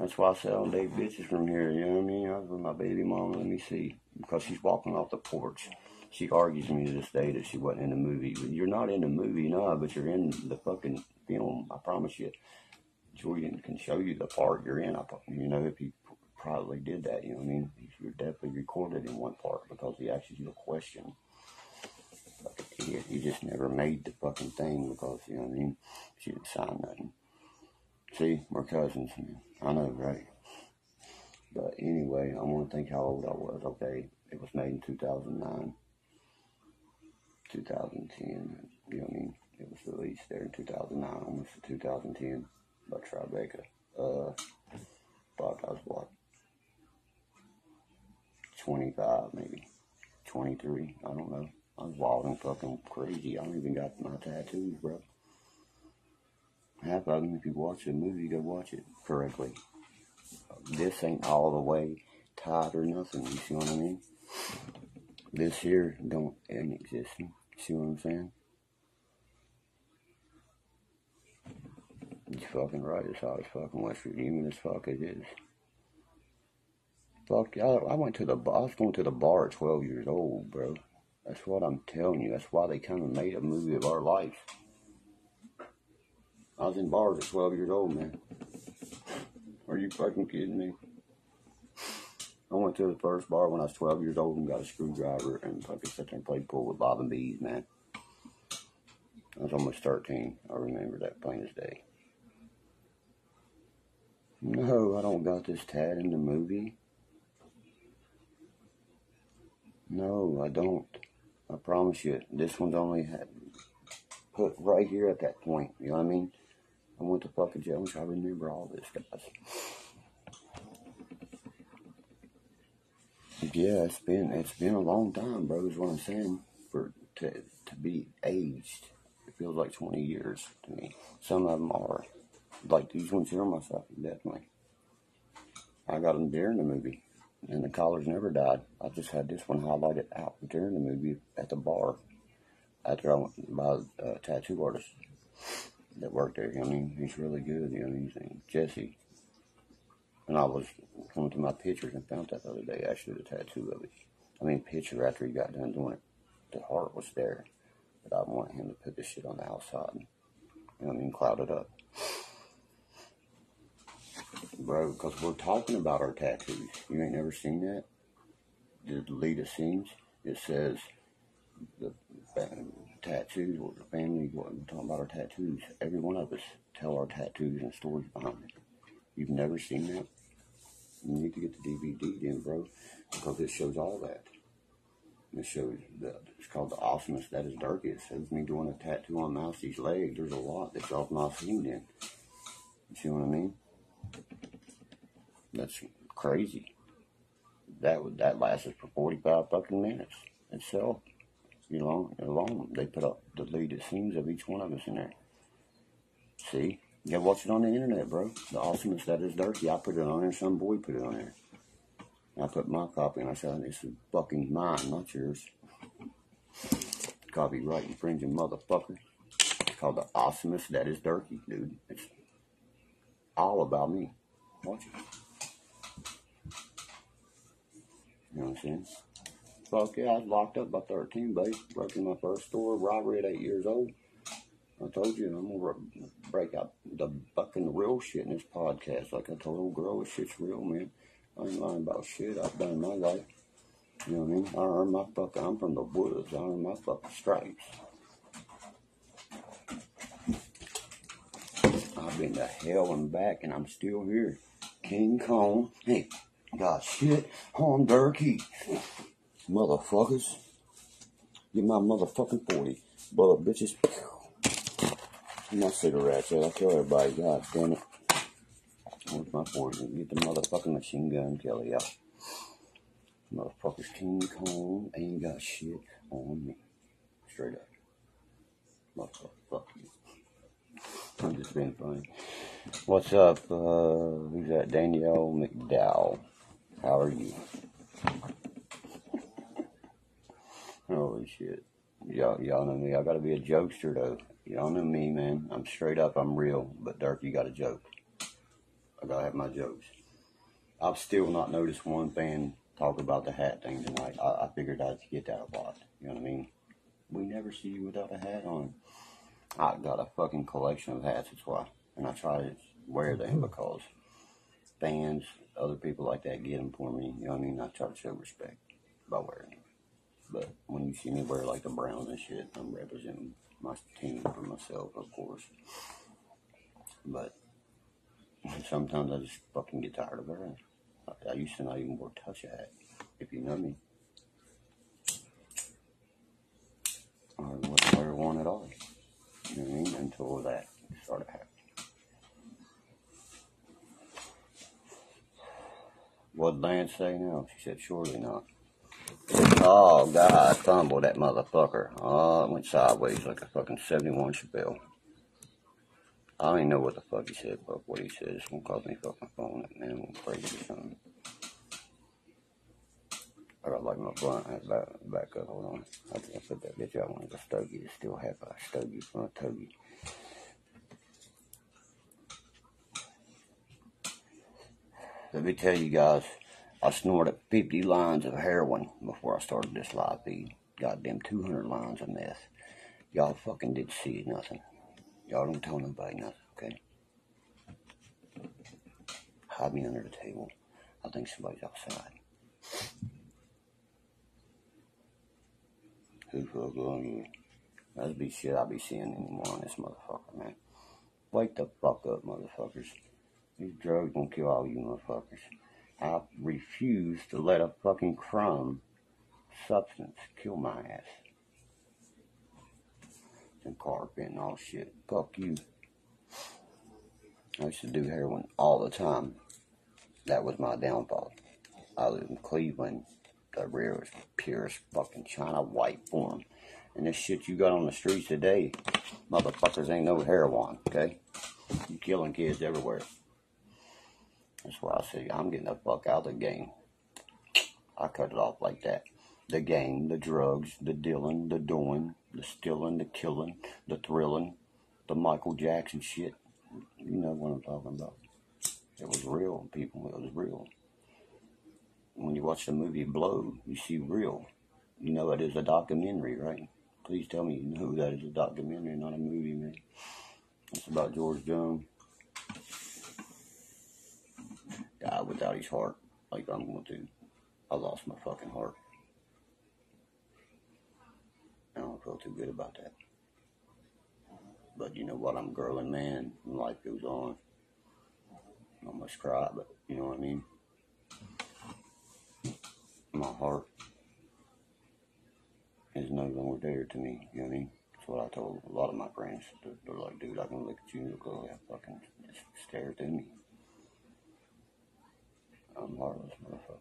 That's why I said all day bitches from here, you know what I mean? I was with my baby mama, let me see. Because she's walking off the porch. She argues with me to this day that she wasn't in the movie. But you're not in the movie, no, but you're in the fucking film, I promise you. Julian can show you the part you're in. You know, if he probably did that, you know what I mean? You're definitely recorded in one part because he asks you a question. Fucking idiot. He just never made the fucking thing because, you know what I mean? She didn't sign nothing. See, we're cousins, man. I know, right? But anyway, I want to think how old I was. Okay, it was made in 2009, 2010. You know what I mean? It was released there in 2009, almost 2010 by Tribeca. Fuck, I was what? 25, maybe 23. I don't know. I was wild and fucking crazy. I don't even got my tattoos, bro. Half of them, if you watch the movie, go watch it correctly. This ain't all the way tied or nothing. You see what I mean? This here don't exist. You see what I'm saying? You're fucking right. It's hot as fucking West Virginia as fuck it is. Fuck, I went to the bar. I was going to the bar at 12 years old, bro. That's what I'm telling you. That's why they kind of made a movie of our life. I was in bars at 12 years old, man. Are you fucking kidding me? I went to the first bar when I was 12 years old and got a screwdriver and fucking sat there and played pool with Bob and Bees, man. I was almost 13. I remember that plain as day. No, I don't got this tat in the movie. No, I don't. I promise you. This one's only had put right here at that point. You know what I mean? I went to fucking jail, so I remember all this, guys. Yeah, it's been a long time, bro, is what I'm saying, to be aged. It feels like 20 years to me. Some of them are. Like these ones here myself, definitely. I got them during the movie, and the collars never died. I just had this one highlighted out during the movie at the bar after I went by a tattoo artist that worked there. You know what I mean? He's really good. You know, his name's Jesse. And I was going through my pictures and found that the other day, actually, the tattoo of it. I mean, picture after he got done doing it. The heart was there. But I want him to put this shit on the outside. And, you know what I mean? Cloud it up. Bro, because we're talking about our tattoos. You ain't never seen that? The deleted scenes. It says the tattoos or the family. We're talking about our tattoos. Every one of us tell our tattoos and stories behind it. You've never seen that? You need to get the DVD then, bro, because it shows all that. It shows it's called The Awesomeness. That is Derkie. It shows me doing a tattoo on Mousie's leg. There's a lot that y'all have not seen then. You see what I mean? That's crazy. That lasted for 45 fucking minutes itself. You know, alone. They put up deleted scenes of each one of us in there. See? Yeah, watch it on the internet, bro. The Awesomeness That Is Derkie. I put it on there. Some boy put it on there. And I put my copy, and I said, this is fucking mine, not yours. Copyright infringing motherfucker. It's called The Awesomeness That Is Derkie, dude. It's all about me. Watch it. You know what I'm saying? Fuck yeah, I was locked up by 13, babe. Broke in my first store, robbery at 8 years old. I told you, I'm gonna break out the fucking real shit in this podcast. Like I told old girl, this shit's real, man. I ain't lying about shit I've done in my life. You know what I mean? I earned my fucking, I'm from the woods. I earned my fucking stripes. I've been to hell and back, and I'm still here. King Kong. Hey, got shit on Derkie. Motherfuckers. Get my motherfucking 40. Bullet bitches. My cigarettes, I tell everybody, god damn it. Where's my 40? Get the motherfucking machine gun, Kelly out. Motherfuckers, King Kong ain't got shit on me. Straight up. Motherfucker, fuck you. I'm just being funny. What's up? Who's that? Danielle McDowell. How are you? Holy shit. Y'all know me. I gotta be a jokester though. Y'all know me, man. I'm straight up. I'm real. But Derkie, you got a joke. I gotta have my jokes. I've still not noticed one fan talk about the hat thing tonight. I figured I'd get that a lot. You know what I mean? We never see you without a hat on. I got a fucking collection of hats, that's why. And I try to wear them because fans, other people like that get them for me. You know what I mean? I try to show respect by wearing them. But when you see me wear like the brown and shit, I'm representing my team for myself, of course. But sometimes I just fucking get tired of wearing it. I used to not even touch a hat, if you know me. I wasn't wear one at all. You know what I mean? Until that started happening. What'd Lance say now? She said, surely not. Oh, God, I fumbled that motherfucker. Oh, it went sideways like a fucking 71 Chappelle. I don't even know what the fuck he said, but what he said. It's gonna cost me fucking phone up, man. I'm gonna break it or something. I got like my blunt. I back up. Hold on. I put that bitch out when it's a stogie. It's still half a stogie from a togie. Let me tell you guys, I snorted 50 lines of heroin before I started this live feed. Goddamn 200 lines of meth. Y'all fucking did see nothing. Y'all don't tell nobody nothing, okay? Hide me under the table. I think somebody's outside. Who fuck on you? That'd be shit I be seeing anymore on this motherfucker, man. Wake the fuck up, motherfuckers. These drugs gonna kill all you motherfuckers. I refuse to let a fucking crumb substance kill my ass. And carpet and all shit. Fuck you. I used to do heroin all the time. That was my downfall. I lived in Cleveland. The rarest, purest fucking China white form. And this shit you got on the streets today, motherfuckers ain't no heroin, okay? You killing kids everywhere. That's why I say I'm getting the fuck out of the game. I cut it off like that. The game, the drugs, the dealing, the doing, the stealing, the killing, the thrilling, the Michael Jackson shit. You know what I'm talking about. It was real, people. It was real. When you watch the movie Blow, you see real. You know it is a documentary, right? Please tell me you know that is a documentary, not a movie, man. It's about George Jones. Died without his heart, like I'm going to. I lost my fucking heart. I don't feel too good about that. But you know what? I'm a growing man, and life goes on. I almost cry, but you know what I mean? My heart is no longer there to me, you know what I mean? That's what I told a lot of my friends. They're like, dude, I can look at you and go, yeah, fucking just stare through me. I'm heartless, motherfuckers.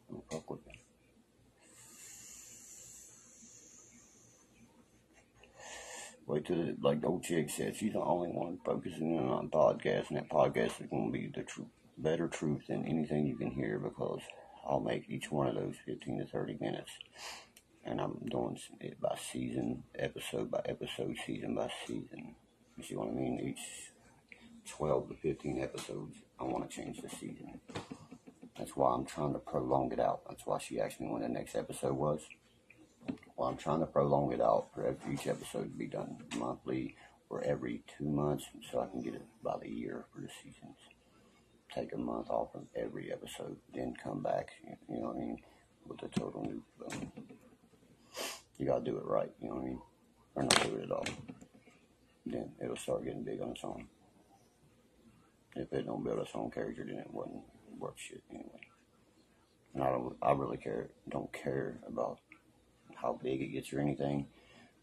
Don't fuck with me. Wait till, like the old chick said, she's the only one focusing in on podcasts, and that podcast is going to be the better truth than anything you can hear, because I'll make each one of those 15 to 30 minutes. And I'm doing it by season, episode by episode, season by season. You see what I mean? Each 12 to 15 episodes, I want to change the season. That's why I'm trying to prolong it out. That's why she asked me when the next episode was. Well, I'm trying to prolong it out for each episode to be done monthly or every 2 months, so I can get it by the year for the seasons. Take a month off of every episode, then come back, you know what I mean, with a total new film. You gotta do it right, you know what I mean, or not do it at all. Then it'll start getting big on its own. If it don't build its own character, then it wouldn't worth shit anyway. And I really don't care about how big it gets or anything,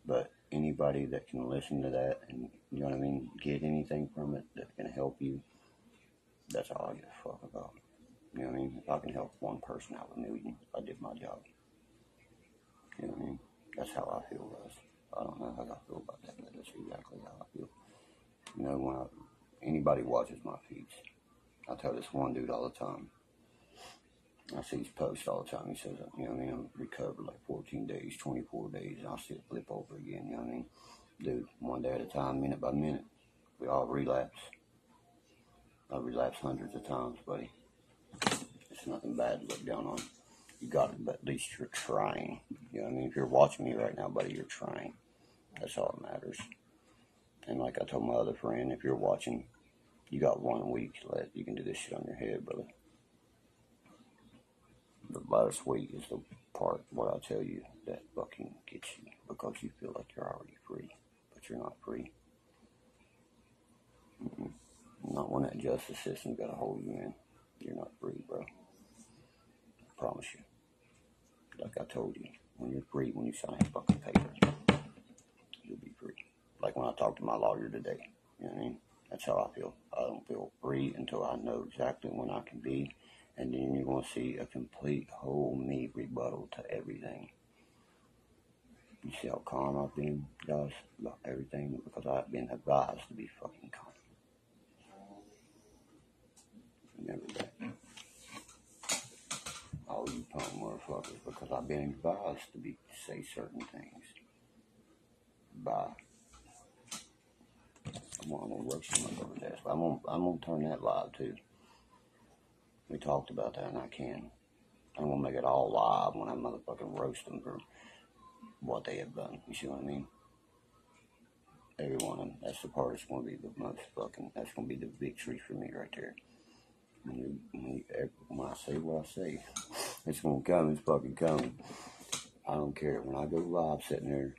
but anybody that can listen to that and, you know what I mean, get anything from it that can help you, that's all I give a fuck about. You know what I mean? If I can help one person out of a million, I did my job. You know what I mean? That's how I feel, guys. I don't know how I feel about that, but that's exactly how I feel. You know, when anybody watches my feeds, I tell this one dude all the time. I see his posts all the time. He says, you know what I mean, I'm recovered like 14 days, 24 days, and I'll see it flip over again, you know what I mean? Dude, one day at a time, minute by minute. We all relapse. I relapse hundreds of times, buddy. It's nothing bad to look down on. You got it, but at least you're trying. You know what I mean? If you're watching me right now, buddy, you're trying. That's all that matters. And like I told my other friend, if you're watching, you got 1 week left. You can do this shit on your head, brother. The last week is the part where I tell you that fucking gets you, because you feel like you're already free, but you're not free. Not when that justice system got a hold of you, man. You're not free, bro. I promise you. Like I told you, when you're free, when you sign that fucking paper, you'll be free. Like when I talked to my lawyer today, you know what I mean? That's how I feel. I don't feel free until I know exactly when I can be. And then you're going to see a complete whole me rebuttal to everything. You see how calm I've been, guys, about everything? Because I've been advised to be fucking calm. Remember that. All you punk motherfuckers, because I've been advised to say certain things. Bye. I'm gonna roast you motherfuckers' ass. I'm gonna turn that live too. We talked about that, and I can. I'm gonna make it all live when I motherfucking roast them for what they have done. You see what I mean? Every one of them. That's the part that's gonna be the most fucking. That's gonna be the victory for me right there. When I say what I say, it's gonna come. It's fucking coming. I don't care. When I go live, sitting there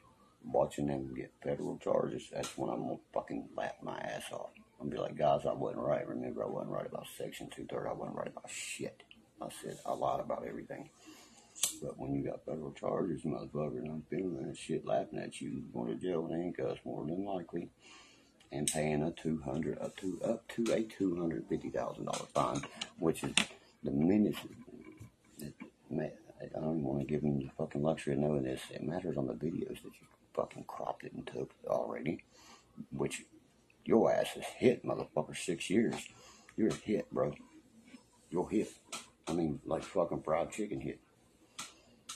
watching them get federal charges, that's when I'm gonna fucking laugh my ass off. I'm gonna be like, guys, I wasn't right. Remember, I wasn't right about Section 230. I wasn't right about shit. I said I lied about everything. But when you got federal charges, motherfucker, and I'm feeling that shit, laughing at you, going to jail with handcuffs more than likely, and paying up to a $250,000 fine, which is the minute. I don't even want to give them the fucking luxury of knowing this. It matters on the videos that you fucking cropped it and took already, which your ass is hit, motherfucker. 6 years. You're a hit, bro. You're hit. I mean, like fucking fried chicken hit.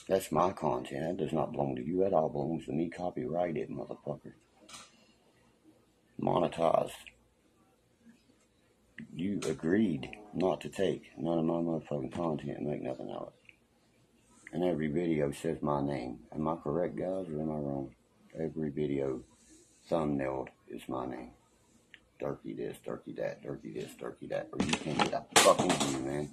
That's my content. That does not belong to you. That all belongs to me. Copyrighted, motherfucker. Monetized. You agreed not to take none of my motherfucking content and make nothing out of it. And every video says my name. Am I correct, guys, or am I wrong? Every video thumbnailed is my name. Derkie this, Derkie that, Derkie this, Derkie that. Or you can't get a fucking view, man.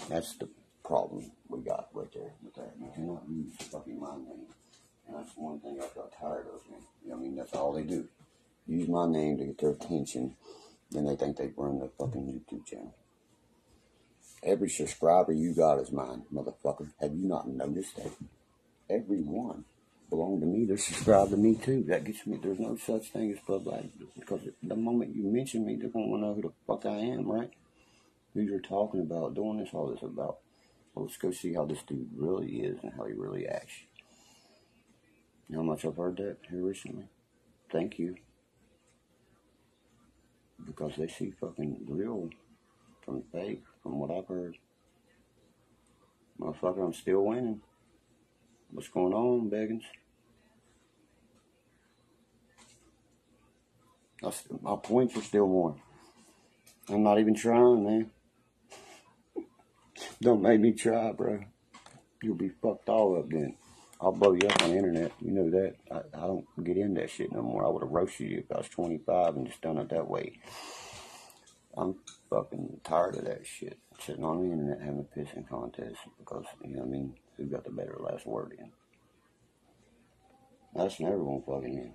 That's the problem we got right there with that. You cannot use fucking my name. And that's one thing I got tired of, man. You know what I mean? That's all they do. Use my name to get their attention. Then they think they run the fucking YouTube channel. Every subscriber you got is mine, motherfucker. Have you not noticed that? Every one belong to me. They're subscribed to me too. That gets me. There's no such thing as public, because the moment you mention me, they're gonna know who the fuck I am, right? Who you're talking about, doing this, all this about. Well, let's go see how this dude really is and how he really acts. You know how much I've heard that here recently? thank you. Because they see fucking real from fake, from what I've heard. Motherfucker, I'm still winning. What's going on, Beggins? My points are still more. I'm not even trying, man. Don't make me try, bro. You'll be fucked all up then. I'll blow you up on the internet. You know that. I don't get into that shit no more. I would have roasted you if I was 25 and just done it that way. I'm fucking tired of that shit. Sitting on the internet having a pissing contest because, you know what I mean, who got the better last word in. That's never gonna fucking end.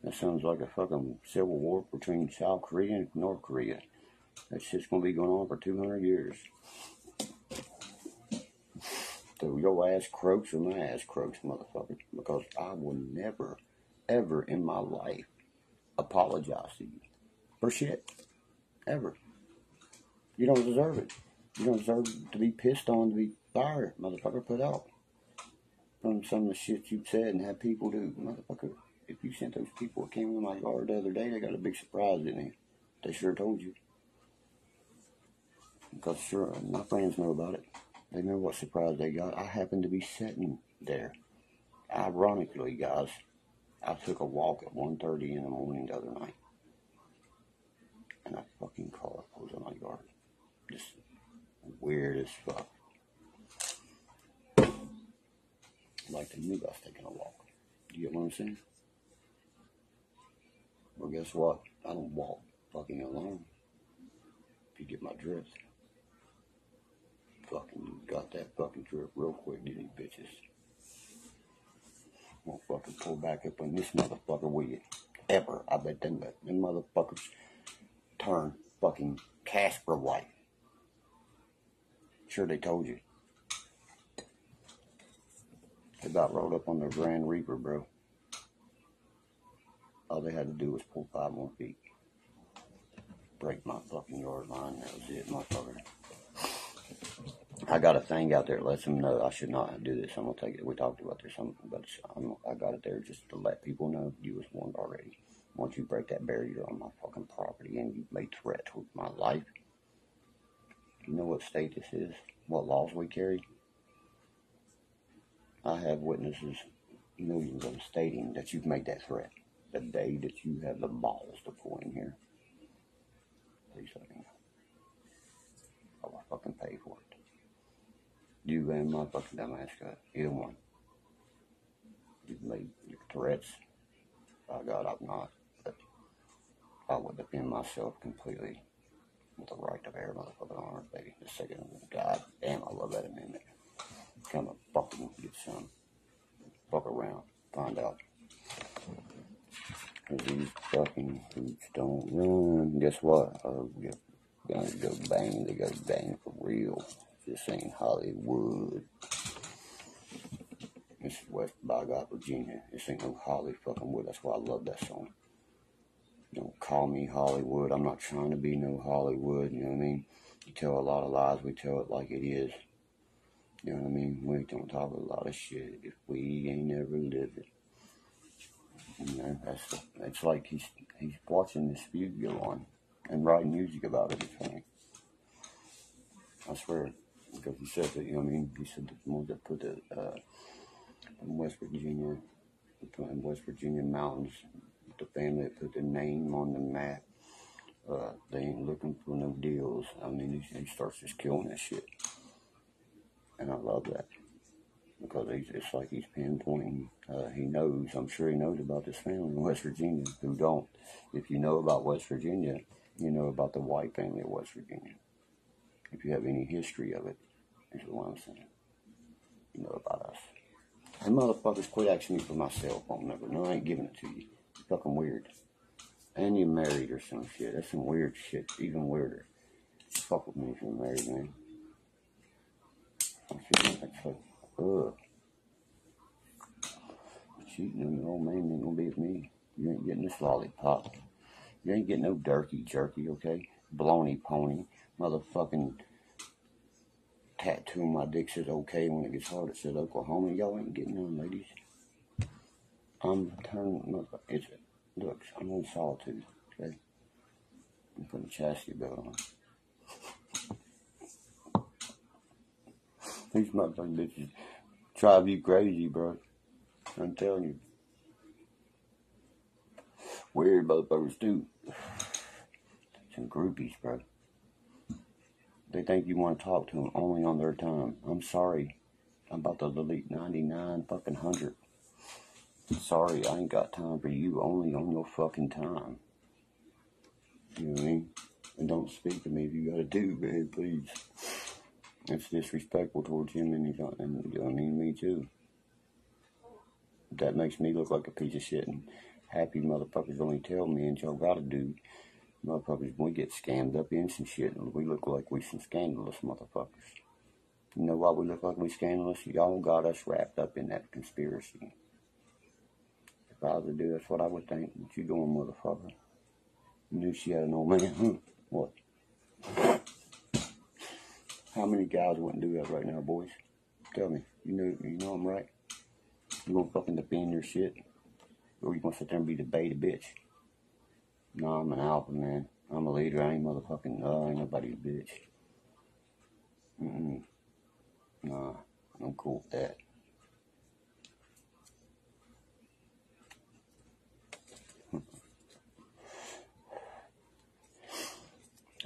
That sounds like a fucking civil war between South Korea and North Korea. That shit's gonna be going on for 200 years. So your ass croaks or my ass croaks, motherfucker. Because I will never, ever in my life apologize to you for shit. Ever. You don't deserve it. You don't deserve to be pissed on, to be fired, motherfucker, put out. From some of the shit you've said and had people do. Motherfucker, if you sent those people that came in my yard the other day, they got a big surprise, didn't they? They sure told you. Because sure, my friends know about it. They know what surprise they got. I happened to be sitting there. Ironically, guys, I took a walk at 1:30 in the morning the other night. And a fucking car was in my yard. Just weird as fuck. Like they knew I was taking a walk. You get what I'm saying? Well, guess what? I don't walk fucking alone. If you get my drift. Fucking got that fucking trip real quick, didn't you, bitches? Won't fucking pull back up on this motherfucker with you. Ever. I bet them motherfuckers turn fucking Casper white. Sure, they told you. They about rolled up on their Grand Reaper, bro. All they had to do was pull 5 more feet. Break my fucking yard line. That was it, motherfucker. I got a thing out there that lets them know I should not do this. I'm going to take it. We talked about this, but I got it there just to let people know you was warned already. Once you break that barrier on my fucking property and you made threats with my life, you know what state this is? What laws we carry? I have witnesses, millions of them, stating that you've made that threat. The day that you have the balls to pull in here, please let me know. I will fucking pay for it. You and my fucking dumbass got either one. You've made your threats. By God, I've not. But I would defend myself completely with the right of every motherfucker on earth, baby. The second of God damn, I love that amendment. Come and fucking get some. Fuck around. Find out. Cause these fucking hoops don't run. Guess what? You're gonna go bang. They go bang for real. This ain't Hollywood. This is West by God, Virginia. This ain't no Holly fucking wood. That's why I love that song. Don't call me Hollywood. I'm not trying to be no Hollywood. You know what I mean? You tell a lot of lies. We tell it like it is. You know what I mean? We don't talk a lot of shit if we ain't never lived it. You know, it's like he's watching this feud go on and writing music about it. It's funny. I swear, because he said that. You know what I mean? He said the ones that put the in West Virginia mountains, the family that put their name on the map. They ain't looking for no deals. I mean, he starts just killing that shit, and I love that. Because it's like he's pinpointing. He knows, I'm sure he knows about this family in West Virginia who don't. If you know about West Virginia, you know about the white family of West Virginia. If you have any history of it, is what I'm saying. You know about us. And motherfuckers quit asking me for my cell phone number. No, I ain't giving it to you. It's fucking weird. And you're married or some shit. That's some weird shit. Even weirder. Fuck with me if you're married, man. I'm feeling like fuck. Ugh. Cheating on your old man ain't gonna be with me. You ain't getting this lollipop. You ain't getting no Derkie jerky, okay? Baloney pony. Motherfucking tattoo on my dick says okay when it gets hard. It says Oklahoma. Y'all ain't getting none, ladies. I'm turning. It's Look, I'm on solitude, okay? I'm putting a chastity belt on. These motherfucking bitches drive you crazy, bro. I'm telling you. Weird motherfuckers, too. Some groupies, bro. They think you want to talk to them only on their time. I'm sorry. I'm about to delete 99 fucking 100. Sorry, I ain't got time for you only on your fucking time. You know what I mean? And don't speak to me if you gotta do, man, please. It's disrespectful towards him and you know what I mean, me too. That makes me look like a piece of shit, and happy motherfuckers only tell me and y'all gotta do. Motherfuckers, we get scammed up in some shit, and we look like we some scandalous motherfuckers. You know why we look like we scandalous? Y'all got us wrapped up in that conspiracy. If I was to do, that's what I would think. What you doing, motherfucker? You knew she had an old man, huh? What? How many guys wouldn't do that right now, boys? Tell me. You know I'm right. You gonna fucking defend your shit? Or you gonna sit there and be the beta bitch? No, I'm an alpha, man. I'm a leader. I ain't motherfucking, I ain't nobody's bitch. Nah, I'm cool with that.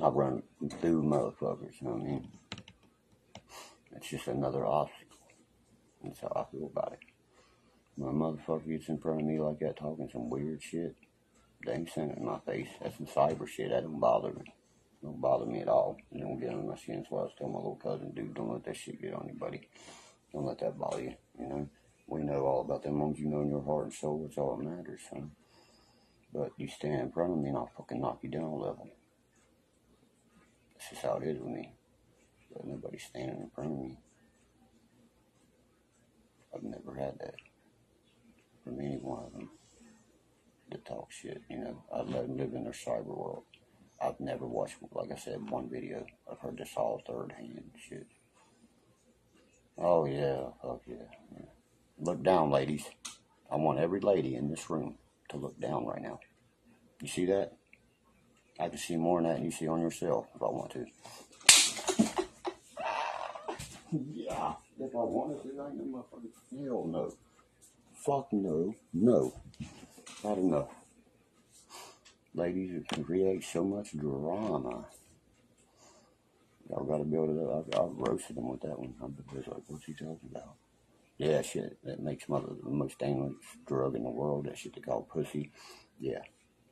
I run through motherfuckers, you know what I mean? It's just another obstacle. That's how I feel about it. When a motherfucker gets in front of me like that talking some weird shit, they ain't saying it in my face. That's some cyber shit. That don't bother me. Don't bother me at all. It don't get under my skin. That's why I was telling my little cousin, dude, don't let that shit get on you, buddy. Don't let that bother you, you know? We know all about them ones you know in your heart and soul. It's all that matters, son. But you stand in front of me and I'll fucking knock you down a level. That's just how it is with me. But nobody's standing in front of me. I've never had that from any one of them to talk shit, you know. I've let them live in their cyber world. I've never watched, like I said, one video. I've heard this all third hand shit. Oh yeah, fuck yeah. Look down, ladies. I want every lady in this room to look down right now. You see that? I can see more than that than you see on yourself if I want to. Yeah, if I wanted to, I ain't no motherfucking hell no. Fuck no, no. Not enough. Ladies who can create so much drama. Y'all gotta build it up. I've roasted them with that one. I'm just like, what's he talking about? Yeah, shit. That makes the most dangerous drug in the world. That shit they call pussy. Yeah.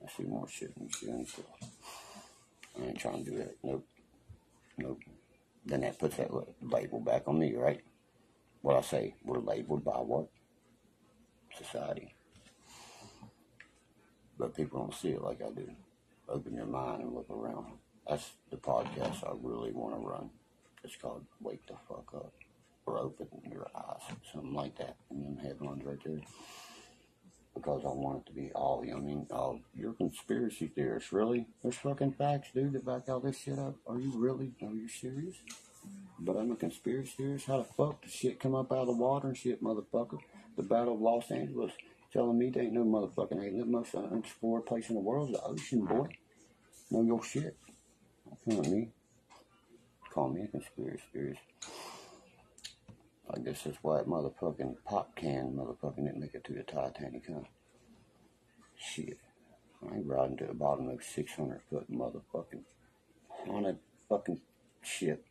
I see more shit than you see. So I ain't trying to do that. Nope. Then that puts that label back on me, right? What I say, we're labeled by what? Society. But people don't see it like I do. Open your mind and look around. That's the podcast I really want to run. It's called Wake the Fuck Up. Or Open Your Eyes. Something like that. And them headlines right there. Because I want it to be all, you know what I mean? Oh, you're conspiracy theorists, really? There's fucking facts, dude, that back all this shit up. Are you really? Are you serious? But I'm a conspiracy theorist? How the fuck does shit come up out of the water and shit, motherfucker? The Battle of Los Angeles telling me there ain't no motherfucking ain't the most unexplored place in the world is the ocean, boy. Know your shit. Don't come at me. Call me a conspiracy theorist. I guess that's why that motherfucking pop can motherfucking didn't make it to the Titanic, huh? Shit. I ain't riding to the bottom of a 600-foot motherfucking haunted fucking ship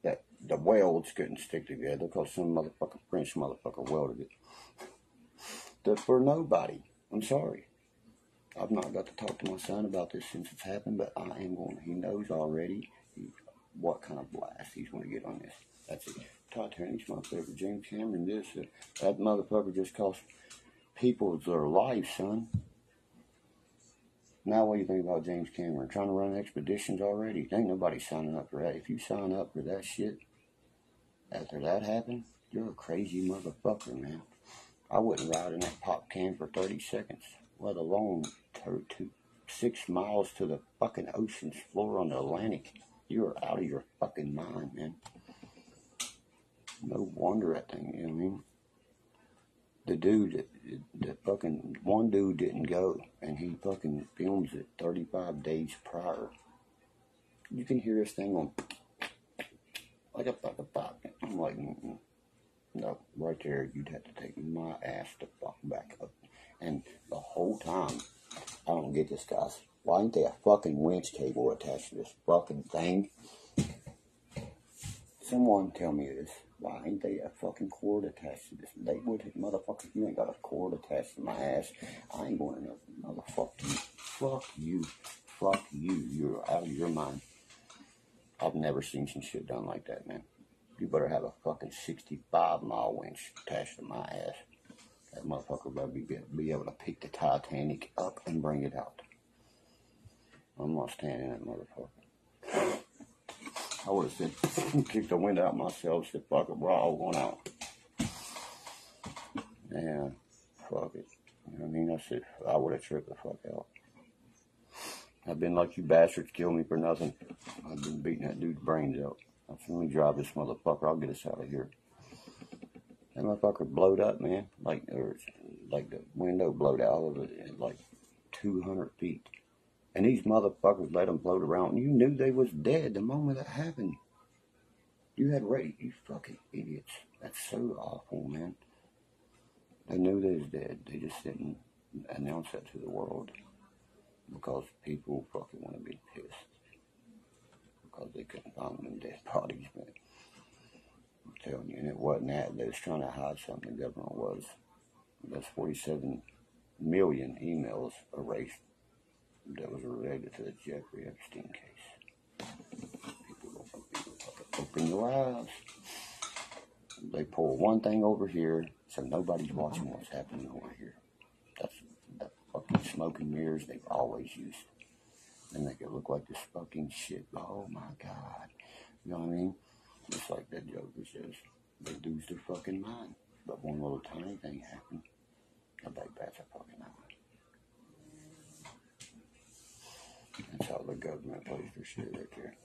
that the welds couldn't stick together because some motherfucking French motherfucker welded it. That for nobody. I'm sorry. I've not got to talk to my son about this since it's happened, but I am going to. He knows already what kind of blast he's going to get on this. That's it. Titanic's my favorite. James Cameron, this. That motherfucker just cost people their life, son. Now what do you think about James Cameron? Trying to run expeditions already? Ain't nobody signing up for that. If you sign up for that shit, after that happened, you're a crazy motherfucker, man. I wouldn't ride in that pop can for 30 seconds, let alone 6 miles to the fucking ocean's floor on the Atlantic. You're out of your fucking mind, man. No wonder that thing, you know what I mean? the dude, the fucking one dude didn't go, and he fucking films it 35 days prior. You can hear this thing on like a fucking pop. I'm like, no, right there, you'd have to take my ass to fuck back up. And the whole time, I don't get this, guys. Why ain't there a fucking winch cable attached to this fucking thing? Someone tell me this. Why ain't there a fucking cord attached to this? They would, motherfucker, if you ain't got a cord attached to my ass, I ain't going to motherfuck you. Fuck you. Fuck you. You're out of your mind. I've never seen some shit done like that, man. You better have a fucking 65-mile winch attached to my ass. That motherfucker better be able to pick the Titanic up and bring it out. I'm not standing in that motherfucker. I would have said, kicked the wind out myself, said, fuck it, we're all going out. Yeah, fuck it. You know what I mean? I said, I would have tripped the fuck out. I've been like, you bastards kill me for nothing. I've been beating that dude's brains out. I said, let me drive this motherfucker, I'll get us out of here. That motherfucker blowed up, man. Like the window blowed out of it at like 200 feet. And these motherfuckers let them float around. You knew they was dead the moment that happened. You had ready, you fucking idiots. That's so awful, man. They knew they was dead. They just didn't announce that to the world. Because people fucking want to be pissed. Because they couldn't find them dead bodies, man. I'm telling you, and it wasn't that. They was trying to hide something, the government was. That's 47 million emails erased that was related to the Jeffrey Epstein case. People open your eyes. They pull one thing over here, so nobody's watching what's happening over here. That's the fucking smoke and mirrors they've always used. They make it look like this fucking shit. Oh my God. You know what I mean? Just like that joker says. They lose their fucking mind. But one little tiny thing happened. Nobody bats a fucking eye. That's how the government plays their shit right there.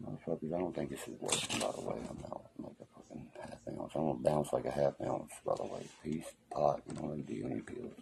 Motherfuckers, I don't think this is working, by the way. I'm out like a fucking half ounce. I'm gonna bounce like a half ounce, by the way. Peace, pot, no deal, any pills.